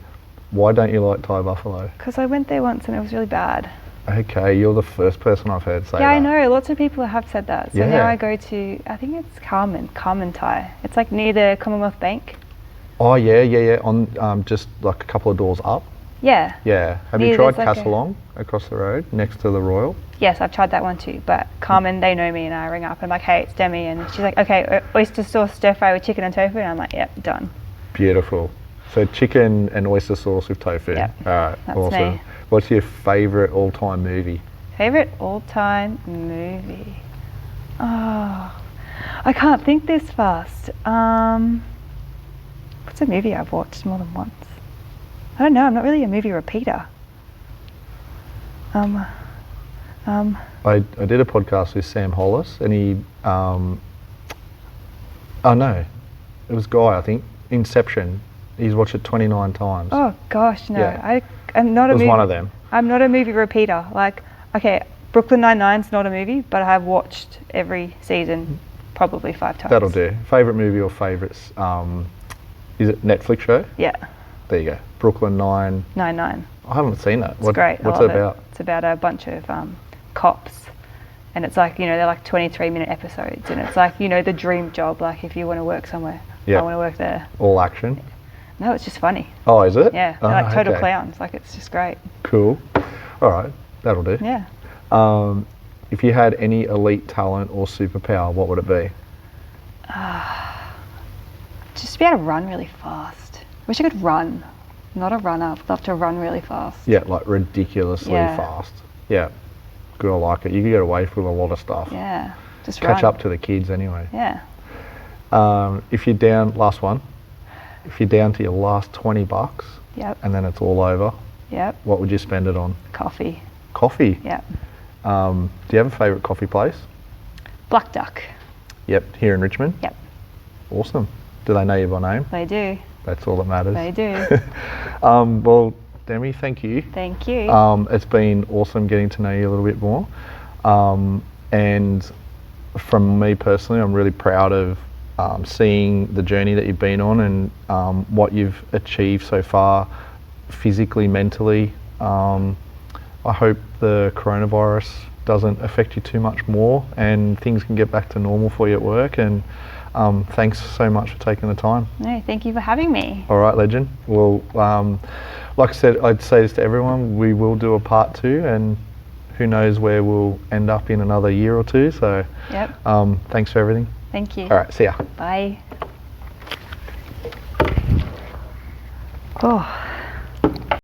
why don't you like Thai buffalo? Because I went there once and it was really bad. Okay, you're the first person I've heard say Yeah, that. I know. Lots of people have said that. So Yeah. now I go to, I think it's Carmen Thai. It's like near the Commonwealth Bank. Oh yeah. On just like a couple of doors up. Yeah. Yeah. Have you Near, tried there's like a- Castlelong across the road next to the Royal? Yes, I've tried that one too. But Carmen, they know me and I ring up and I'm like, hey, it's Demi. And she's like, okay, oyster sauce stir fry with chicken and tofu. And I'm like, yep, done. Beautiful. So chicken and oyster sauce with tofu. Yep, All right. that's Awesome. me. What's your favourite all-time movie? Favorite all-time movie? Oh, I can't think this fast. What's a movie I've watched more than once? I don't know. I'm not really a movie repeater. I did a podcast with Sam Hollis, and he. Oh no, it was Guy. I think Inception. He's watched it 29 times. Oh gosh, no. Yeah. I'm not it a was movie. one of them. I'm not a movie repeater. Like, okay, Brooklyn Nine-Nine's not a movie, but I have watched every season probably 5 times. That'll do. Favourite movie or favourites? Is it Netflix show? Yeah, There you go. Brooklyn Nine. Nine. I haven't seen that. It's great. What's I it love about? It's about a bunch of cops, and it's like, you know, they're like 23-minute episodes, and it's like, you know, the dream job. Like, if you want to work somewhere, Yeah. I want to work there. All action. No, it's just funny. Oh, is it? Yeah, they're Oh, like total okay. clowns. Like, it's just great. Cool. All right, that'll do. Yeah. If you had any elite talent or superpower, what would it be? Just be able to run really fast. Wish I could run. Not a runner. I'd love to run really fast. Yeah, like ridiculously Yeah. fast. Yeah. Good, I like it. You can get away with a lot of stuff. Yeah. Just Catch run. up to the kids anyway. Yeah. If you're down, last one. If you're down to your last $20 Yep. and then it's all over, Yep. what would you spend it on? Coffee. Coffee. Yep. Do you have a favourite coffee place? Black Duck. Yep, here in Richmond. Yep. Awesome. Do they know you by name? They do. That's all that matters. They do. Well, Demi, thank you. Thank you. It's been awesome getting to know you a little bit more. And from me personally, I'm really proud of seeing the journey that you've been on and what you've achieved so far physically, mentally. I hope the coronavirus doesn't affect you too much more and things can get back to normal for you at work. And thanks so much for taking the time. No, thank you for having me. All right, legend. Well, like I said, I'd say this to everyone, we will do a part 2 and who knows where we'll end up in another year or two. So Yep. thanks for everything. Thank you. All right, see ya. Bye. Oh.